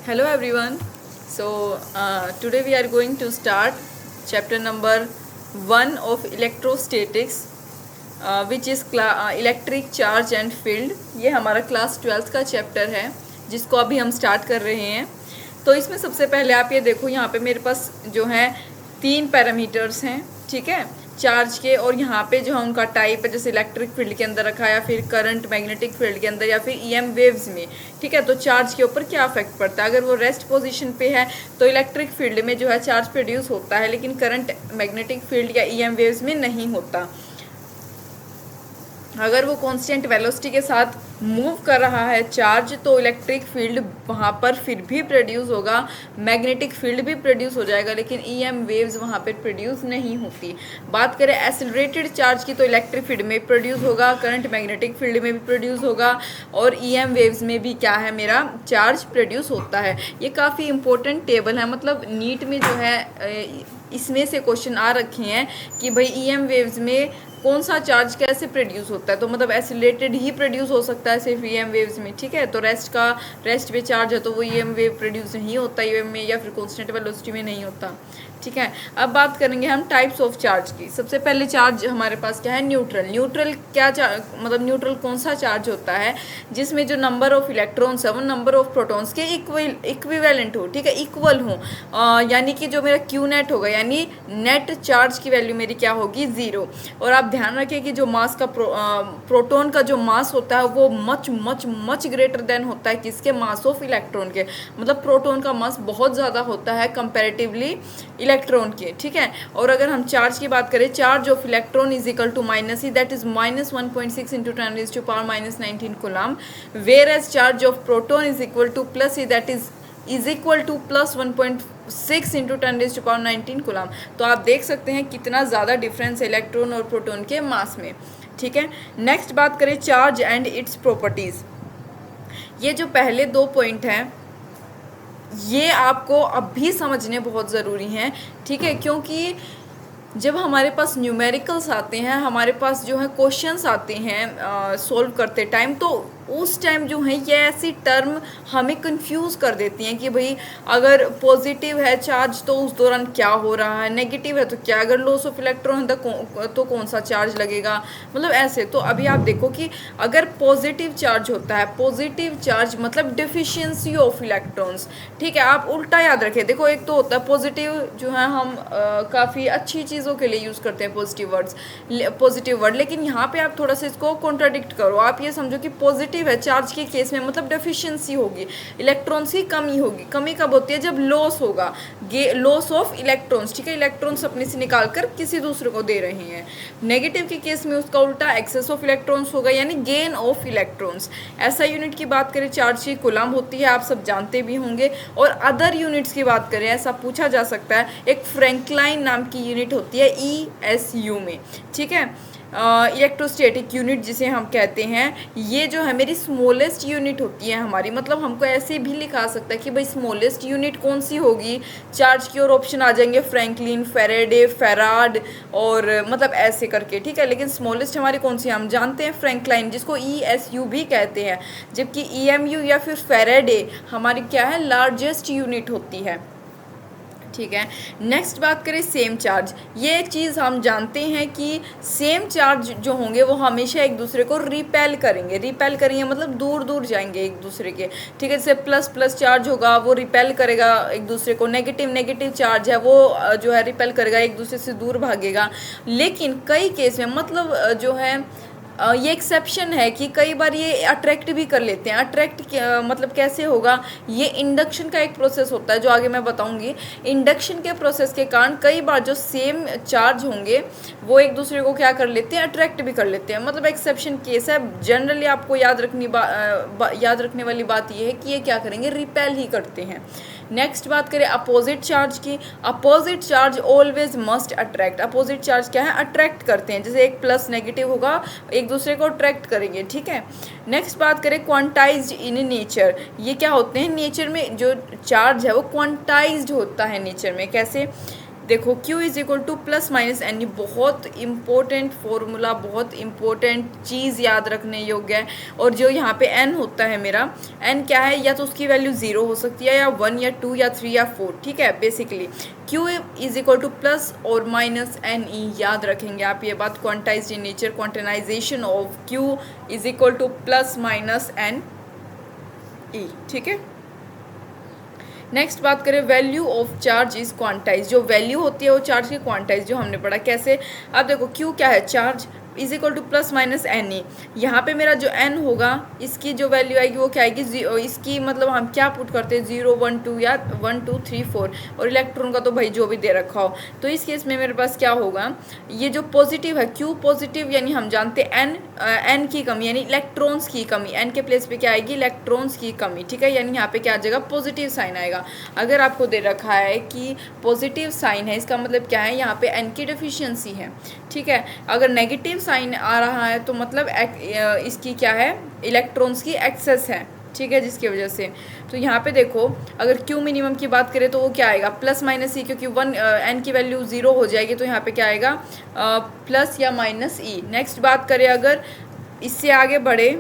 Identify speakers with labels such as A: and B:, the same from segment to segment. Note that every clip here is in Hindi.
A: Hello everyone. Today we are going to start chapter number 1 of electrostatics, which is electric charge and field. ये हमारा क्लास 12th का चैप्टर है जिसको अभी हम स्टार्ट कर रहे हैं। तो इसमें सबसे पहले आप ये देखो, यहाँ पे मेरे पास जो है 3 पैरामीटर्स हैं, ठीक है, चार्ज के। और यहाँ पे जो है उनका टाइप है, जैसे इलेक्ट्रिक फील्ड के अंदर रखा है या फिर करंट मैग्नेटिक फील्ड के अंदर या फिर ईएम वेव्स में, ठीक है। तो चार्ज के ऊपर क्या इफेक्ट पड़ता है। अगर वो रेस्ट पोजीशन पे है तो इलेक्ट्रिक फील्ड में जो है चार्ज प्रोड्यूस होता है, लेकिन करंट मैग्नेटिक फील्ड या ईएम वेव्स में नहीं होता। अगर वो कांस्टेंट वेलोसिटी के साथ मूव कर रहा है चार्ज, तो इलेक्ट्रिक फील्ड वहाँ पर फिर भी प्रोड्यूस होगा, मैग्नेटिक फील्ड भी प्रोड्यूस हो जाएगा, लेकिन ईएम वेव्स वहाँ पर प्रोड्यूस नहीं होती। बात करें एक्सेलरेटेड चार्ज की, तो इलेक्ट्रिक फील्ड में प्रोड्यूस होगा, करंट मैग्नेटिक फील्ड में भी प्रोड्यूस होगा, और ईएम वेव्स में भी क्या है, मेरा चार्ज प्रोड्यूस होता है। ये काफ़ी इंपॉर्टेंट टेबल है, मतलब नीट में जो है इसमें से क्वेश्चन आ रखे हैं कि भाई ईएम वेव्स में कौन सा चार्ज कैसे प्रोड्यूस होता है। तो मतलब एक्सीलरेटेड ही प्रोड्यूस हो सकता है सिर्फ ईएम वेव्स में, ठीक है। तो रेस्ट पे चार्ज है तो वो ईएम वेव प्रोड्यूस नहीं होता ईएम में, या फिर कांस्टेंट वेलोसिटी में नहीं होता, ठीक है। अब बात करेंगे हम टाइप्स ऑफ चार्ज की। सबसे पहले चार्ज हमारे पास क्या है, न्यूट्रल। न्यूट्रल क्या मतलब न्यूट्रल कौन सा चार्ज होता है जिसमें जो नंबर ऑफ इलेक्ट्रॉन्स है वो नंबर ऑफ प्रोटॉन्स के इक्विवेलेंट हो, ठीक है, इक्वल हो। यानी कि जो मेरा क्यू नेट होगा, यानी नेट चार्ज की वैल्यू मेरी क्या होगी, 0। और आप ध्यान रखें कि जो मास का प्रोटॉन का जो मास होता है वो much much much greater than होता है किसके, मास ऑफ इलेक्ट्रॉन के। मतलब प्रोटॉन का मास बहुत ज़्यादा होता है कंपैरेटिवली इलेक्ट्रॉन के, ठीक है। और अगर हम चार्ज की बात करें, charge of electron is equal to minus e, that is -1.6 into 10⁻⁻19 coulomb, where as charge of proton is equal to plus e, that is equal to plus 1.6 into 10⁻19 coulomb. तो आप देख सकते हैं कितना ज़्यादा डिफरेंस है इलेक्ट्रॉन और प्रोटॉन के मास में, ठीक है। नेक्स्ट बात करें चार्ज एंड इट्स प्रॉपर्टीज़। ये जो पहले 2 पॉइंट हैं ये आपको अब भी समझने बहुत ज़रूरी हैं, ठीक है, क्योंकि जब हमारे पास न्यूमेरिकल्स आते हैं, हमारे पास जो है क्वेश्चंस आते हैं सॉल्व करते टाइम, तो उस टाइम जो है ये ऐसी टर्म हमें कंफ्यूज कर देती हैं कि भाई अगर पॉजिटिव है चार्ज तो उस दौरान क्या हो रहा है, नेगेटिव है तो क्या, अगर लॉस ऑफ इलेक्ट्रॉन है तो कौन सा चार्ज लगेगा, मतलब ऐसे। तो अभी आप देखो कि अगर पॉजिटिव चार्ज होता है, पॉजिटिव चार्ज मतलब डेफिशिएंसी ऑफ इलेक्ट्रॉन्स, ठीक है। आप उल्टा याद रखें, देखो एक तो होता है पॉजिटिव, जो है हम काफ़ी अच्छी चीज़ों के लिए यूज़ करते हैं पॉजिटिव वर्ड, लेकिन यहाँ पे आप थोड़ा सा इसको कॉन्ट्राडिक्ट करो। आप ये समझो कि पॉजिटिव है चार्ज के केस में मतलब डेफिशिएंसी होगी, इलेक्ट्रॉन्स की कमी होगी। कमी कब होती है, जब लॉस होगा, लॉस ऑफ इलेक्ट्रॉन्स, ठीक है, इलेक्ट्रॉन्स अपने से निकाल कर किसी दूसरे को दे रहे हैं। नेगेटिव के केस में उसका उल्टा एक्सेस ऑफ इलेक्ट्रॉन्स होगा, यानी गेन ऑफ इलेक्ट्रॉन्स। ऐसा यूनिट की बात करें चार्ज की कूलम होती है, आप सब जानते भी होंगे। और अदर यूनिट्स की बात करें, ऐसा पूछा जा सकता है, एक फ्रैंकलाइन नाम की यूनिट होती है ESU में, ठीक है, इलेक्ट्रोस्टैटिक यूनिट जिसे हम कहते हैं। ये जो है मेरी स्मॉलेस्ट यूनिट होती है हमारी, मतलब हमको ऐसे भी लिखा सकता है कि भाई स्मॉलेस्ट यूनिट कौन सी होगी चार्ज की, और ऑप्शन आ जाएंगे फ्रैंकलिन, फेरेडे, फेराड, और मतलब ऐसे करके, ठीक है। लेकिन स्मॉलेस्ट हमारी कौन सी, हम जानते हैं फ्रैंकलाइन, जिसको ESU भी कहते हैं, जबकि EMU या फिर फेरेडे हमारी क्या है, लार्जेस्ट यूनिट होती है, ठीक है। नेक्स्ट बात करें सेम चार्ज। ये चीज़ हम जानते हैं कि सेम चार्ज जो होंगे वो हमेशा एक दूसरे को रिपेल करेंगे मतलब दूर दूर जाएंगे एक दूसरे के, ठीक है। जैसे प्लस प्लस चार्ज होगा वो रिपेल करेगा एक दूसरे को, नेगेटिव चार्ज है वो जो है रिपेल करेगा, एक दूसरे से दूर भागेगा। लेकिन कई केस में मतलब जो है ये एक्सेप्शन है कि कई बार ये अट्रैक्ट भी कर लेते हैं। अट्रैक्ट मतलब कैसे होगा, ये इंडक्शन का एक प्रोसेस होता है जो आगे मैं बताऊंगी। इंडक्शन के प्रोसेस के कारण कई बार जो सेम चार्ज होंगे वो एक दूसरे को क्या कर लेते हैं, अट्रैक्ट भी कर लेते हैं, मतलब एक्सेप्शन केस है। जनरली आपको याद रखने वाली बात ये है कि ये क्या करेंगे, रिपेल ही करते हैं। नेक्स्ट बात करें अपोजिट चार्ज की। Opposite charge always must attract. Opposite charge क्या है, अट्रैक्ट करते हैं, जैसे एक प्लस नेगेटिव होगा एक दूसरे को अट्रैक्ट करेंगे, ठीक है। नेक्स्ट बात करें क्वांटाइज्ड इन नेचर। ये क्या होते हैं, नेचर में जो चार्ज है वो क्वांटाइज्ड होता है नेचर में। कैसे, देखो Q is equal to plus minus n, बहुत इंपॉर्टेंट फॉर्मूला, बहुत इंपॉर्टेंट चीज़ याद रखने योग्य है। और जो यहाँ पे n होता है मेरा, n क्या है, या तो उसकी वैल्यू 0 हो सकती है, या 1 या 2 या 3 या 4, ठीक है। Basically Q is equal to plus और माइनस एन ई, याद रखेंगे आप ये बात। Quantized in nature, quantization of Q is equal to plus minus n e, ठीक है। नेक्स्ट बात करें, value of charge is quantize. जो वैल्यू होती है वो चार्ज की क्वांटाइज, जो हमने पढ़ा कैसे। अब देखो Q क्या है, charge is equal to plus minus n e. यहाँ पे मेरा जो n होगा, इसकी जो वैल्यू आएगी वो क्या आएगी, इसकी मतलब हम क्या पुट करते हैं, 0 1 2 या 1 2 3 4, और इलेक्ट्रॉन का तो भाई जो भी दे रखा हो। तो इस केस में मेरे पास क्या होगा, ये जो पॉजिटिव है Q पॉजिटिव, यानी हम जानते हैं n की कमी, यानी इलेक्ट्रॉन्स की कमी। n के प्लेस पे क्या आएगी, इलेक्ट्रॉन्स की कमी, ठीक है। यानी यहाँ पे क्या आ जाएगा, पॉजिटिव साइन आएगा। अगर आपको दे रखा है कि पॉजिटिव साइन है, इसका मतलब क्या है, यहाँ पे n की डेफिशिएंसी है, ठीक है। अगर नेगेटिव साइन आ रहा है तो मतलब इसकी क्या है, इलेक्ट्रॉन्स की एक्सेस है, ठीक है, जिसकी वजह से। तो यहाँ पे देखो, अगर Q मिनिमम की बात करें तो वो क्या आएगा, प्लस माइनस ई, क्योंकि n की वैल्यू 0 हो जाएगी, तो यहाँ पे क्या आएगा, प्लस या माइनस ई। नेक्स्ट बात करें, अगर इससे आगे बढ़े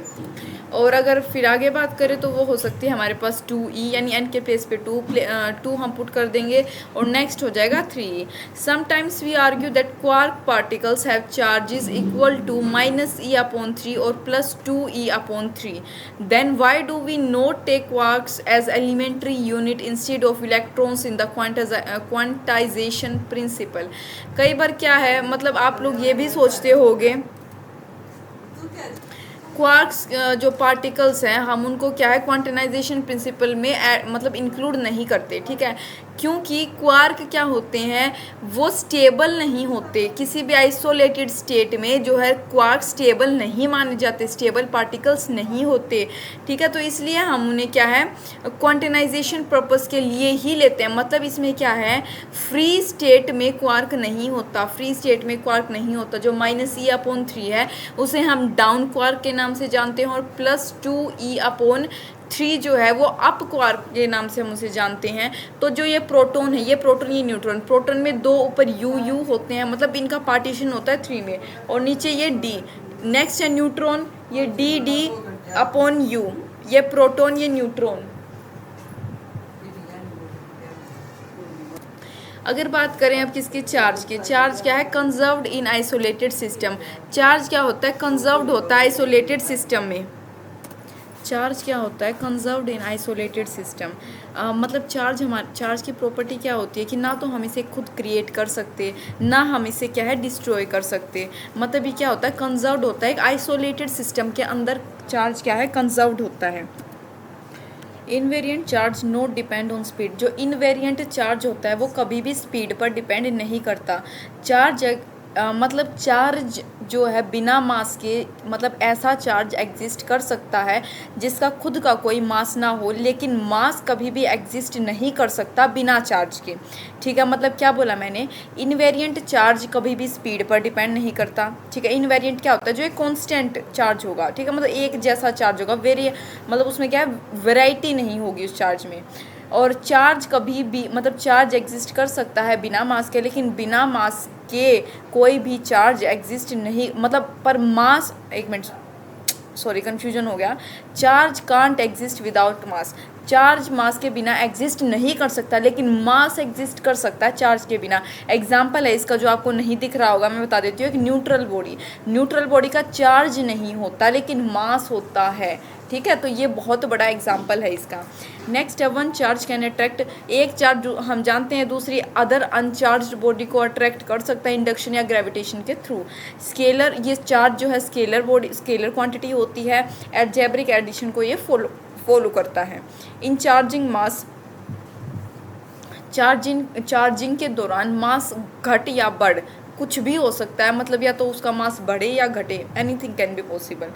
A: और अगर फिर आगे बात करें तो वो हो सकती है हमारे पास 2e, यानी n के प्लेस पे 2 हम पुट कर देंगे, और नेक्स्ट हो जाएगा 3e। Sometimes we argue that quark particles have charges equal to -e/3 और +2e/3। Then why do we not take quarks as elementary unit instead of electrons in the quantization principle. कई बार क्या है, मतलब आप लोग ये भी सोचते होंगे, क्वार्क्स जो पार्टिकल्स हैं, हम उनको क्या है, क्वांटाइजेशन प्रिंसिपल में मतलब इंक्लूड नहीं करते, ठीक है। क्योंकि क्वार्क क्या होते हैं, वो स्टेबल नहीं होते। किसी भी आइसोलेटेड स्टेट में जो है क्वार्क स्टेबल नहीं माने जाते, स्टेबल पार्टिकल्स नहीं होते, ठीक है। तो इसलिए हम उन्हें क्या है, क्वांटाइजेशन पर्पस के लिए ही लेते हैं। मतलब इसमें क्या है, फ्री स्टेट में क्वार्क नहीं होता, फ्री स्टेट में क्वार्क नहीं होता। जो -e/3 है उसे हम डाउन क्वार्क के नाम से जानते हैं, और +2e/3 जो है वो अप क्वार्क के नाम से हम उसे जानते हैं। तो जो ये प्रोटॉन है, ये प्रोटॉन, ये न्यूट्रॉन, प्रोटॉन में 2 ऊपर यू होते हैं, मतलब इनका पार्टीशन होता है 3 में, और नीचे ये डी। नेक्स्ट है न्यूट्रॉन, ये D/U, ये प्रोटॉन, ये न्यूट्रॉन। अगर बात करें अब किसके, चार्ज के, चार्ज क्या है, कंजर्व्ड इन आइसोलेटेड सिस्टम। चार्ज क्या होता है, कंजर्व्ड होता है आइसोलेटेड सिस्टम में। चार्ज क्या होता है, कंजर्व्ड इन आइसोलेटेड सिस्टम। मतलब चार्ज की प्रॉपर्टी क्या होती है कि ना तो हम इसे खुद क्रिएट कर सकते, ना हम इसे क्या है, डिस्ट्रॉय कर सकते। मतलब ये क्या होता है, कंजर्व्ड होता है। एक आइसोलेटेड सिस्टम के अंदर चार्ज क्या है, कंजर्व्ड होता है। Invariant charge not depend on speed. जो इनवेरिएंट चार्ज होता है वो कभी भी स्पीड पर डिपेंड नहीं करता। चार्ज मतलब चार्ज जो है बिना मास के, मतलब ऐसा चार्ज एग्जिस्ट कर सकता है जिसका खुद का कोई मास ना हो, लेकिन मास कभी भी एग्जिस्ट नहीं कर सकता बिना चार्ज के, ठीक है। मतलब क्या बोला मैंने, इनवेरिएंट चार्ज कभी भी स्पीड पर डिपेंड नहीं करता, ठीक है। इनवेरिएंट क्या होता है, जो एक कांस्टेंट चार्ज होगा, ठीक है, मतलब एक जैसा चार्ज होगा, मतलब उसमें क्या है, वैरायटी नहीं होगी उस चार्ज में। और चार्ज कभी भी, मतलब चार्ज एग्जिस्ट कर सकता है बिना मास के, लेकिन बिना मास के कोई भी चार्ज एग्जिस्ट नहीं, मतलब पर मास, एक मिनट सॉरी कन्फ्यूजन हो गया, charge can't exist without mass. Charge mass के बिना एग्जिस्ट नहीं कर सकता, लेकिन मास एग्जिस्ट कर सकता है चार्ज के बिना। एग्जाम्पल है इसका, जो आपको नहीं दिख रहा होगा, मैं बता देती हूँ। एक न्यूट्रल बॉडी, न्यूट्रल बॉडी का चार्ज नहीं होता लेकिन मास होता है, ठीक है। तो ये बहुत बड़ा एग्जाम्पल है इसका। नेक्स्ट है, वन चार्ज कैन अट्रैक्ट। एक चार्ज हम जानते हैं दूसरी अदर अनचार्ज बॉडी को अट्रैक्ट कर सकता है इंडक्शन या ग्रेविटेशन के थ्रू। स्केलर, ये चार्ज जो है स्केलर बॉडी, स्केलर क्वांटिटी होती है। एल्जेब्रिक एडिशन को ये फॉलो करता है। इन चार्जिंग मास, चार्जिंग के दौरान मास घट या बढ़, कुछ भी हो सकता है, मतलब या तो उसका मास बढ़े या घटे, anything can be possible.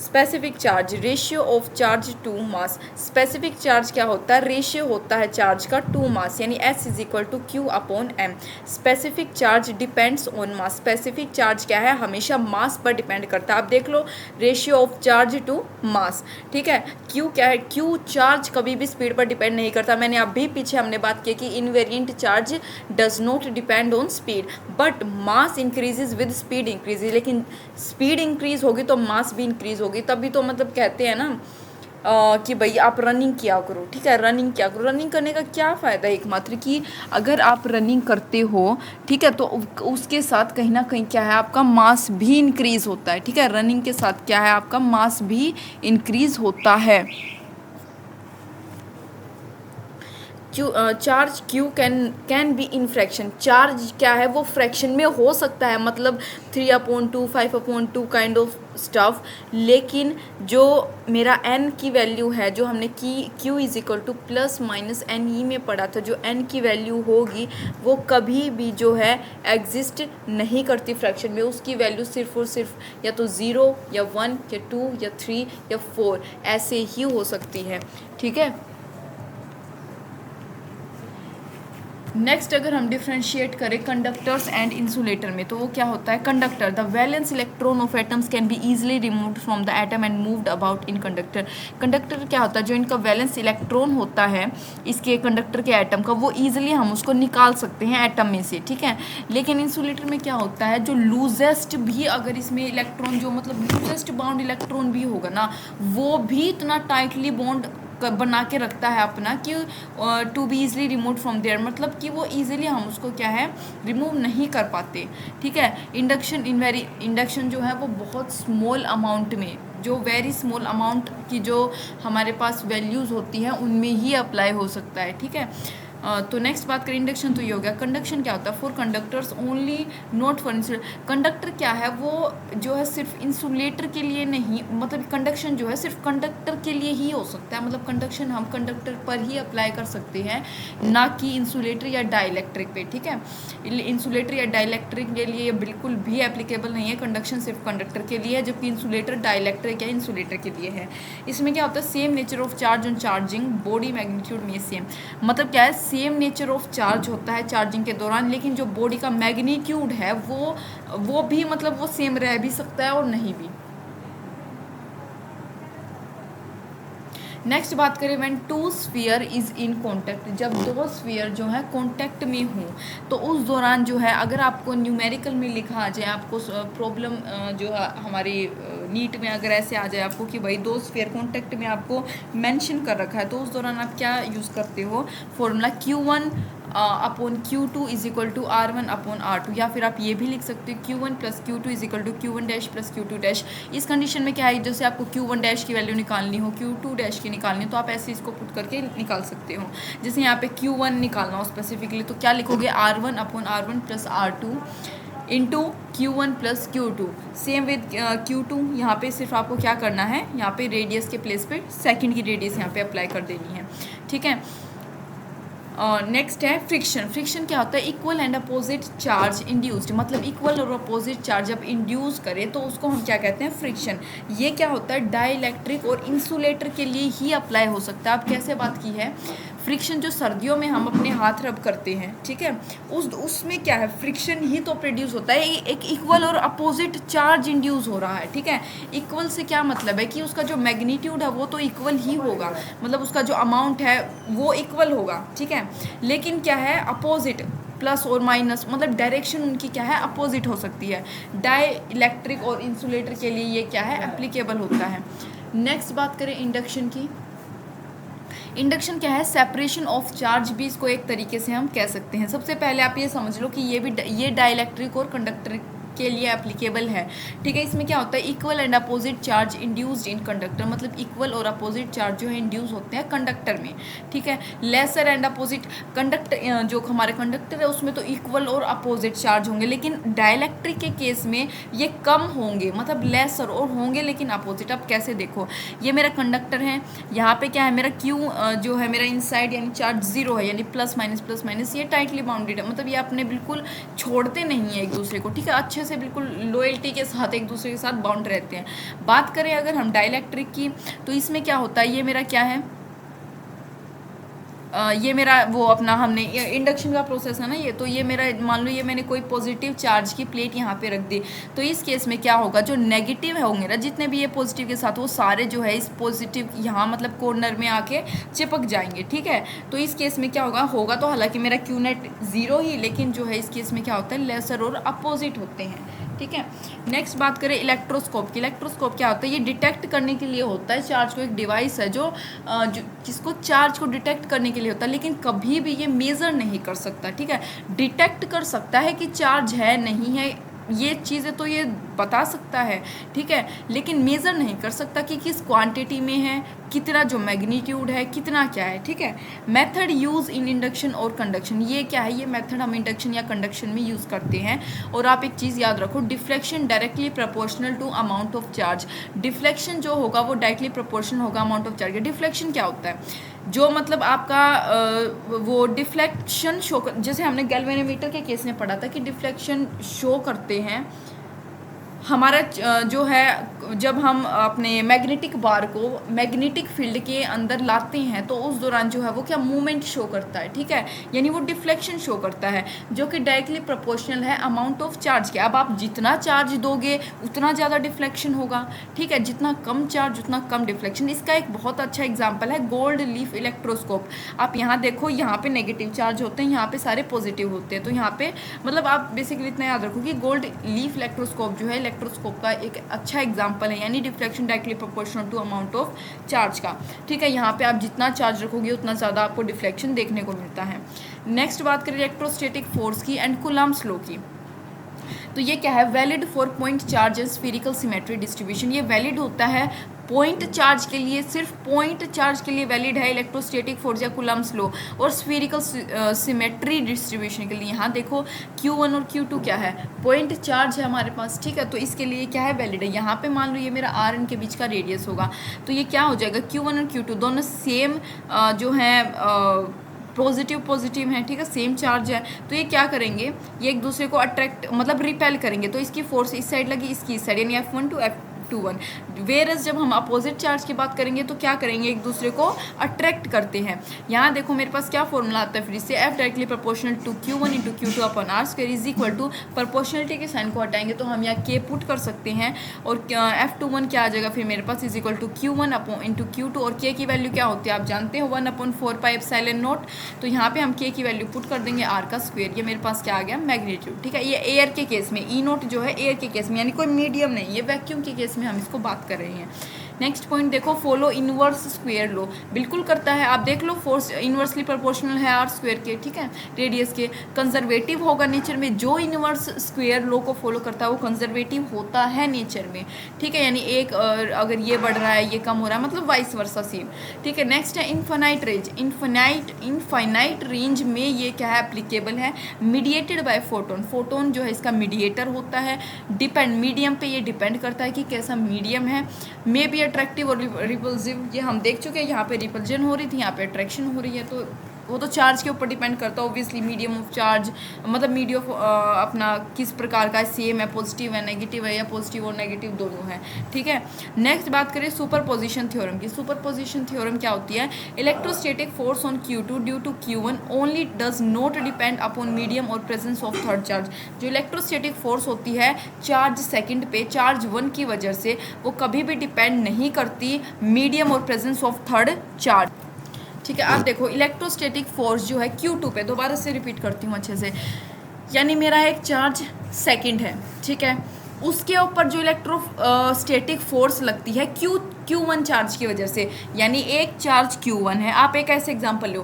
A: Specific charge, ratio of charge to mass. Specific charge क्या होता है? रेशियो होता है चार्ज का टू मास, यानी S is equal to q upon m. Specific charge depends on mass. Specific charge क्या है? हमेशा मास पर डिपेंड करता है। आप देख लो, ratio of charge to mass, ठीक है। क्यू क्या है? क्यू चार्ज कभी भी स्पीड पर डिपेंड नहीं करता। मैंने अभी पीछे हमने बात की कि invariant charge does not depend on speed, but mass increases with speed increases. लेकिन स्पीड इंक्रीज होगी तो मास भी इंक्रीज होगी, तभी तो मतलब कहते हैं ना कि भाई आप रनिंग किया करो, ठीक है। रनिंग किया करो। रनिंग करने का क्या फ़ायदा है? एकमात्र कि अगर आप रनिंग करते हो, ठीक है, तो उसके साथ कहीं ना कहीं क्या है, आपका मास भी इंक्रीज़ होता है, ठीक है। रनिंग के साथ क्या है, आपका मास भी इंक्रीज़ होता है। Q charge Q can be in fraction. Charge क्या है? वो फ्रैक्शन में हो सकता है, मतलब 3/2, 5/2 काइंड ऑफ स्टफ। लेकिन जो मेरा n की वैल्यू है, जो हमने q is equal to plus minus n e में पढ़ा था, जो n की वैल्यू होगी वो कभी भी जो है एग्जिस्ट नहीं करती फ्रैक्शन में। उसकी वैल्यू सिर्फ और सिर्फ या तो 0 या 1 या 2 या 3 या 4 ऐसे ही हो सकती है, ठीक है। नेक्स्ट अगर हम डिफ्रेंशिएट करें कंडक्टर्स एंड इंसुलेटर में, तो वो क्या होता है? Conductor, the valence electron of atoms can be easily removed from the atom and moved about in conductor. Conductor क्या होता है? जो इनका वैलेंस इलेक्ट्रॉन होता है इसके कंडक्टर के एटम का, वो ईजिली हम उसको निकाल सकते हैं एटम में से, ठीक है। लेकिन इंसुलेटर में क्या होता है? जो लूजेस्ट भी अगर इसमें इलेक्ट्रॉन, जो मतलब लूजेस्ट बाउंड इलेक्ट्रॉन भी होगा ना, वो भी इतना टाइटली बॉन्ड बना के रखता है अपना कि to be easily remove from there, मतलब कि वो ईजिली हम उसको क्या है, रिमूव नहीं कर पाते, ठीक है। इंडक्शन जो है वो बहुत स्मॉल अमाउंट में, जो वेरी स्मॉल अमाउंट की जो हमारे पास वैल्यूज़ होती हैं उनमें ही अप्लाई हो सकता है, ठीक है। तो नेक्स्ट बात करें इंडक्शन, तो ये हो गया। कंडक्शन क्या होता है? For conductors only, not for insulator. Conductor क्या है? वो जो है सिर्फ इंसुलेटर के लिए नहीं, मतलब कंडक्शन जो है सिर्फ कंडक्टर के लिए ही हो सकता है, मतलब कंडक्शन हम कंडक्टर पर ही अप्लाई कर सकते हैं, ना कि इंसुलेटर या डाइलेक्ट्रिक पे, ठीक है। इंसुलेटर या डाइलेक्ट्रिक के लिए बिल्कुल भी एप्लीकेबल नहीं है। कंडक्शन सिर्फ कंडक्टर के लिए है, जबकि इंसुलेटर डाइलेक्ट्रिक या इंसुलेटर के लिए है। इसमें क्या होता है? Same nature of charge on charging, body magnitude में सेम, मतलब क्या है? सेम नेचर ऑफ चार्ज होता है चार्जिंग के दौरान, लेकिन जो बॉडी का मैग्नीट्यूड है वो भी मतलब वो सेम रह भी सकता है और नहीं भी। नेक्स्ट बात करें when two sphere is in contact, जब दो स्फीयर जो है कॉन्टैक्ट में हों, तो उस दौरान जो है अगर आपको न्यूमेरिकल में लिखा आ जाए, आपको प्रॉब्लम जो हमारी नीट में अगर ऐसे आ जाए आपको कि भाई दो स्फीयर कॉन्टैक्ट में आपको मेंशन कर रखा है, तो उस दौरान आप क्या यूज़ करते हो? Formula Q1 upon Q2 is equal to R1 upon R2, या फिर आप ये भी लिख सकते हो Q1 plus Q2 is equal to Q1 dash plus Q2 dash. इस कंडीशन में क्या है? जैसे आपको Q1 डैश की वैल्यू निकालनी हो, Q2 डैश की निकालनी हो, तो आप ऐसे इसको पुट करके निकाल सकते हो। जैसे यहाँ पे Q1 निकालना हो स्पेसिफिकली, तो क्या लिखोगे? R1 upon R1 plus R2 into Q1 plus Q2। Same with Q2, यहाँ पे सिर्फ आपको क्या करना है, यहाँ पे रेडियस के प्लेस पे सेकंड की रेडियस यहाँ पे अप्लाई कर देनी है, ठीक है। नेक्स्ट है फ्रिक्शन। फ्रिक्शन क्या होता है? Equal and opposite charge induced, मतलब इक्वल और अपोजिट चार्ज जब इंड्यूस करें तो उसको हम क्या कहते हैं? फ्रिक्शन। ये क्या होता है? डाइलेक्ट्रिक और इंसुलेटर के लिए ही अप्लाई हो सकता है। आप कैसे बात की है? फ्रिक्शन जो सर्दियों में हम अपने हाथ रब करते हैं, ठीक है, उसमें क्या है? फ्रिक्शन ही तो प्रोड्यूस होता है, एक इक्वल और अपोजिट चार्ज इंड्यूस हो रहा है, ठीक है। इक्वल से क्या मतलब है कि उसका जो मैग्नीट्यूड है वो तो इक्वल ही होगा, मतलब उसका जो अमाउंट है वो इक्वल होगा, ठीक है। लेकिन क्या है? अपोजिट, प्लस और माइनस, मतलब डायरेक्शन उनकी क्या है? अपोजिट हो सकती है। डाई इलेक्ट्रिक और इंसुलेटर के लिए ये क्या है? एप्लीकेबल होता है। नेक्स्ट बात करें इंडक्शन की। इंडक्शन क्या है? सेपरेशन ऑफ चार्ज भी इसको एक तरीके से हम कह सकते हैं। सबसे पहले आप ये समझ लो कि ये डाइलेक्ट्रिक और के लिए एप्लीकेबल है। ठीक है, इसमें क्या होता है, equal and opposite charge induced in conductor, मतलब इक्वल और अपोजिट चार्ज जो है इंड्यूस होते हैं कंडक्टर में। ठीक है, लेसर एंड अपोजिट कंडक्टर, जो हमारे कंडक्टर है उसमें तो इक्वल और अपोजिट चार्ज होंगे, लेकिन डाइलेक्ट्रिक के केस में ये कम होंगे, मतलब लेसर और होंगे लेकिन अपोजिट। अब कैसे, देखो ये मेरा कंडक्टर है, यहाँ पे क्या है मेरा क्यू जो है मेरा इनसाइड यानी चार्ज जीरो है, यानी प्लस माइनस, ये टाइटली बाउंडेड है, मतलब ये अपने बिल्कुल छोड़ते नहीं है एक दूसरे को। ठीक है, अच्छे से बिल्कुल लॉयल्टी के साथ एक दूसरे के साथ बाउंड रहते हैं। बात करें अगर हम डाइलेक्ट्रिक की, तो इसमें क्या होता है, ये मेरा क्या है, ये मेरा वो अपना हमने इंडक्शन का प्रोसेस है ना ये, तो ये मेरा मान लो ये मैंने कोई पॉजिटिव चार्ज की प्लेट यहाँ पे रख दी, तो इस केस में क्या होगा, जो नेगेटिव है होंगे ना जितने भी ये पॉजिटिव के साथ, वो सारे जो है इस पॉजिटिव यहाँ मतलब कॉर्नर में आके चिपक जाएंगे। ठीक है, तो इस केस में क्या होगा तो हालांकि मेरा क्यू नेट जीरो ही, लेकिन जो है इस केस में क्या होता है, लेसर और अपोजिट होते हैं। ठीक है, नेक्स्ट बात करें इलेक्ट्रोस्कोप की। इलेक्ट्रोस्कोप क्या होता है, ये डिटेक्ट करने के लिए होता है चार्ज को, एक डिवाइस है जो जिसको चार्ज को डिटेक्ट करने के लिए होता है, लेकिन कभी भी ये मेज़र नहीं कर सकता। ठीक है, डिटेक्ट कर सकता है कि चार्ज है नहीं है, ये चीज़ें तो ये बता सकता है। ठीक है, लेकिन मेज़र नहीं कर सकता कि किस क्वांटिटी में है, कितना जो मैग्नीट्यूड है, कितना क्या है। ठीक है, मेथड यूज़ इन इंडक्शन और कंडक्शन, ये क्या है, ये मेथड हम इंडक्शन या कंडक्शन में यूज़ करते हैं। और आप एक चीज़ याद रखो, deflection directly proportional to amount of charge. Deflection जो होगा वो डायरेक्टली प्रोपोर्शनल होगा अमाउंट ऑफ चार्ज। डिफ्लेक्शन क्या होता है, जो मतलब आपका वो डिफ्लेक्शन शो, जैसे हमने गैल्वेनोमीटर के केस में पढ़ा था कि डिफ्लेक्शन शो करते हैं हमारा जो है, जब हम अपने मैग्नेटिक बार को मैग्नेटिक फील्ड के अंदर लाते हैं तो उस दौरान जो है वो क्या मूवमेंट शो करता है। ठीक है, यानी वो डिफ्लेक्शन शो करता है, जो कि डायरेक्टली प्रोपोर्शनल है अमाउंट ऑफ चार्ज के। अब आप जितना चार्ज दोगे उतना ज़्यादा डिफ्लेक्शन होगा। ठीक है, जितना कम चार्ज उतना कम डिफ्लेक्शन। इसका एक बहुत अच्छा एग्जाम्पल है गोल्ड लीफ इलेक्ट्रोस्कोप। आप यहाँ देखो, यहाँ पे नेगेटिव चार्ज होते हैं, यहाँ पे सारे पॉजिटिव होते हैं, तो यहाँ पे मतलब आप बेसिकली इतना याद रखो कि गोल्ड लीफ इलेक्ट्रोस्कोप जो है इलेक्ट्रोस्कोप का एक अच्छा एग्जांपल है, यानी deflection directly proportional to amount of charge का। ठीक है, यहाँ पे आप जितना चार्ज रखोगे उतना ज़्यादा आपको डिफ्लेक्शन देखने को मिलता है। नेक्स्ट बात करें इलेक्ट्रोस्टैटिक फोर्स की एंड कूलम्ब्स लॉ की, तो ये क्या है, valid for point charge and spherical symmetry distribution. ये वैलिड होता है पॉइंट चार्ज के लिए, सिर्फ पॉइंट चार्ज के लिए वैलिड है इलेक्ट्रोस्टैटिक फोर्स या कूलम्ब्स लॉ, और स्फीरिकल सिमेट्री डिस्ट्रीब्यूशन के लिए यहाँ देखो Q1 और Q2 क्या है, पॉइंट चार्ज है हमारे पास। ठीक है, तो इसके लिए क्या है, वैलिड है। यहाँ पे मान लो ये मेरा RN के बीच का रेडियस होगा, तो ये क्या हो जाएगा, Q1 और Q2 दोनों सेम जो है पॉजिटिव है। ठीक है, सेम चार्ज है, तो ये क्या करेंगे, ये एक दूसरे को अट्रैक्ट मतलब रिपेल करेंगे, तो इसकी फोर्स इस साइड लगी, इसकी इस साइड, यानी F1 टू F21। वेरस जब हम अपोजिट चार्ज की बात करेंगे तो क्या करेंगे, एक दूसरे को अट्रैक्ट करते हैं। यहाँ देखो मेरे पास क्या फॉर्मूला आता है फिर इससे, F directly proportional to Q1 into Q2 upon R square is equal to, proportionality के साइन को हटाएंगे तो हम यहाँ K पुट कर सकते हैं, और F21 क्या आ जाएगा फिर मेरे पास, is equal to Q1 upon into Q2, और K की वैल्यू क्या होती है आप जानते हो, 1/4πε0। तो यहाँ पे हम K की वैल्यू पुट कर देंगे R का स्क्वायर, ये मेरे पास क्या आ गया, मैग्नीट्यूड। ठीक है, ये एयर के केस में, E0 जो है एयर के केस में, यानी कोई मीडियम नहीं, ये वैक्यूम के केस में हम इसको बात कर रहे हैं। नेक्स्ट पॉइंट देखो, फॉलो इनवर्स स्क्वायर लो, बिल्कुल करता है। आप देख लो फोर्स इनवर्सली प्रोपोर्शनल है R स्क्वायर के। ठीक है, रेडियस के, कंजर्वेटिव होगा नेचर में, जो इनवर्स स्क्वायर लो को फॉलो करता है वो कंजर्वेटिव होता है नेचर में। ठीक है, यानी एक अगर ये बढ़ रहा है ये कम हो रहा है, मतलब वाइस वर्सा सेम। ठीक है, नेक्स्ट है इनफाइनाइट रेंज। इनफाइनाइट रेंज में ये क्या है, एप्लीकेबल है, मीडिएटेड बाय फोटोन। फोटोन जो है इसका मीडिएटर होता है, डिपेंड मीडियम पे ये डिपेंड करता है कि कैसा मीडियम है, मे बी अट्रैक्टिव और रिपल्सिव, ये हम देख चुके हैं। यहाँ पे रिपल्जन हो रही थी, यहाँ पे अट्रैक्शन हो रही है, तो वो तो चार्ज के ऊपर डिपेंड करता है ऑब्वियसली। मीडियम ऑफ चार्ज मतलब मीडियम अपना किस प्रकार का सेम है, पॉजिटिव है, नेगेटिव है, या पॉजिटिव और नेगेटिव दोनों है। ठीक है, नेक्स्ट बात करें सुपरपोजिशन थ्योरम की। सुपरपोजिशन थ्योरम क्या होती है, electrostatic force on Q2 due to Q1 only does not depend upon medium और प्रेजेंस ऑफ थर्ड चार्ज। जो इलेक्ट्रोस्टैटिक फोर्स होती है चार्ज सेकंड पे चार्ज 1 की वजह से, वो कभी भी डिपेंड नहीं करती मीडियम और प्रेजेंस ऑफ थर्ड चार्ज। ठीक है, आप देखो इलेक्ट्रोस्टैटिक फोर्स जो है Q2 पे, दोबारा से रिपीट करती हूँ अच्छे से, यानी मेरा एक चार्ज सेकंड है। ठीक है, उसके ऊपर जो इलेक्ट्रोस्टैटिक फोर्स लगती है Q Q1 चार्ज की वजह से, यानी एक चार्ज Q1 है, आप एक ऐसे एग्जांपल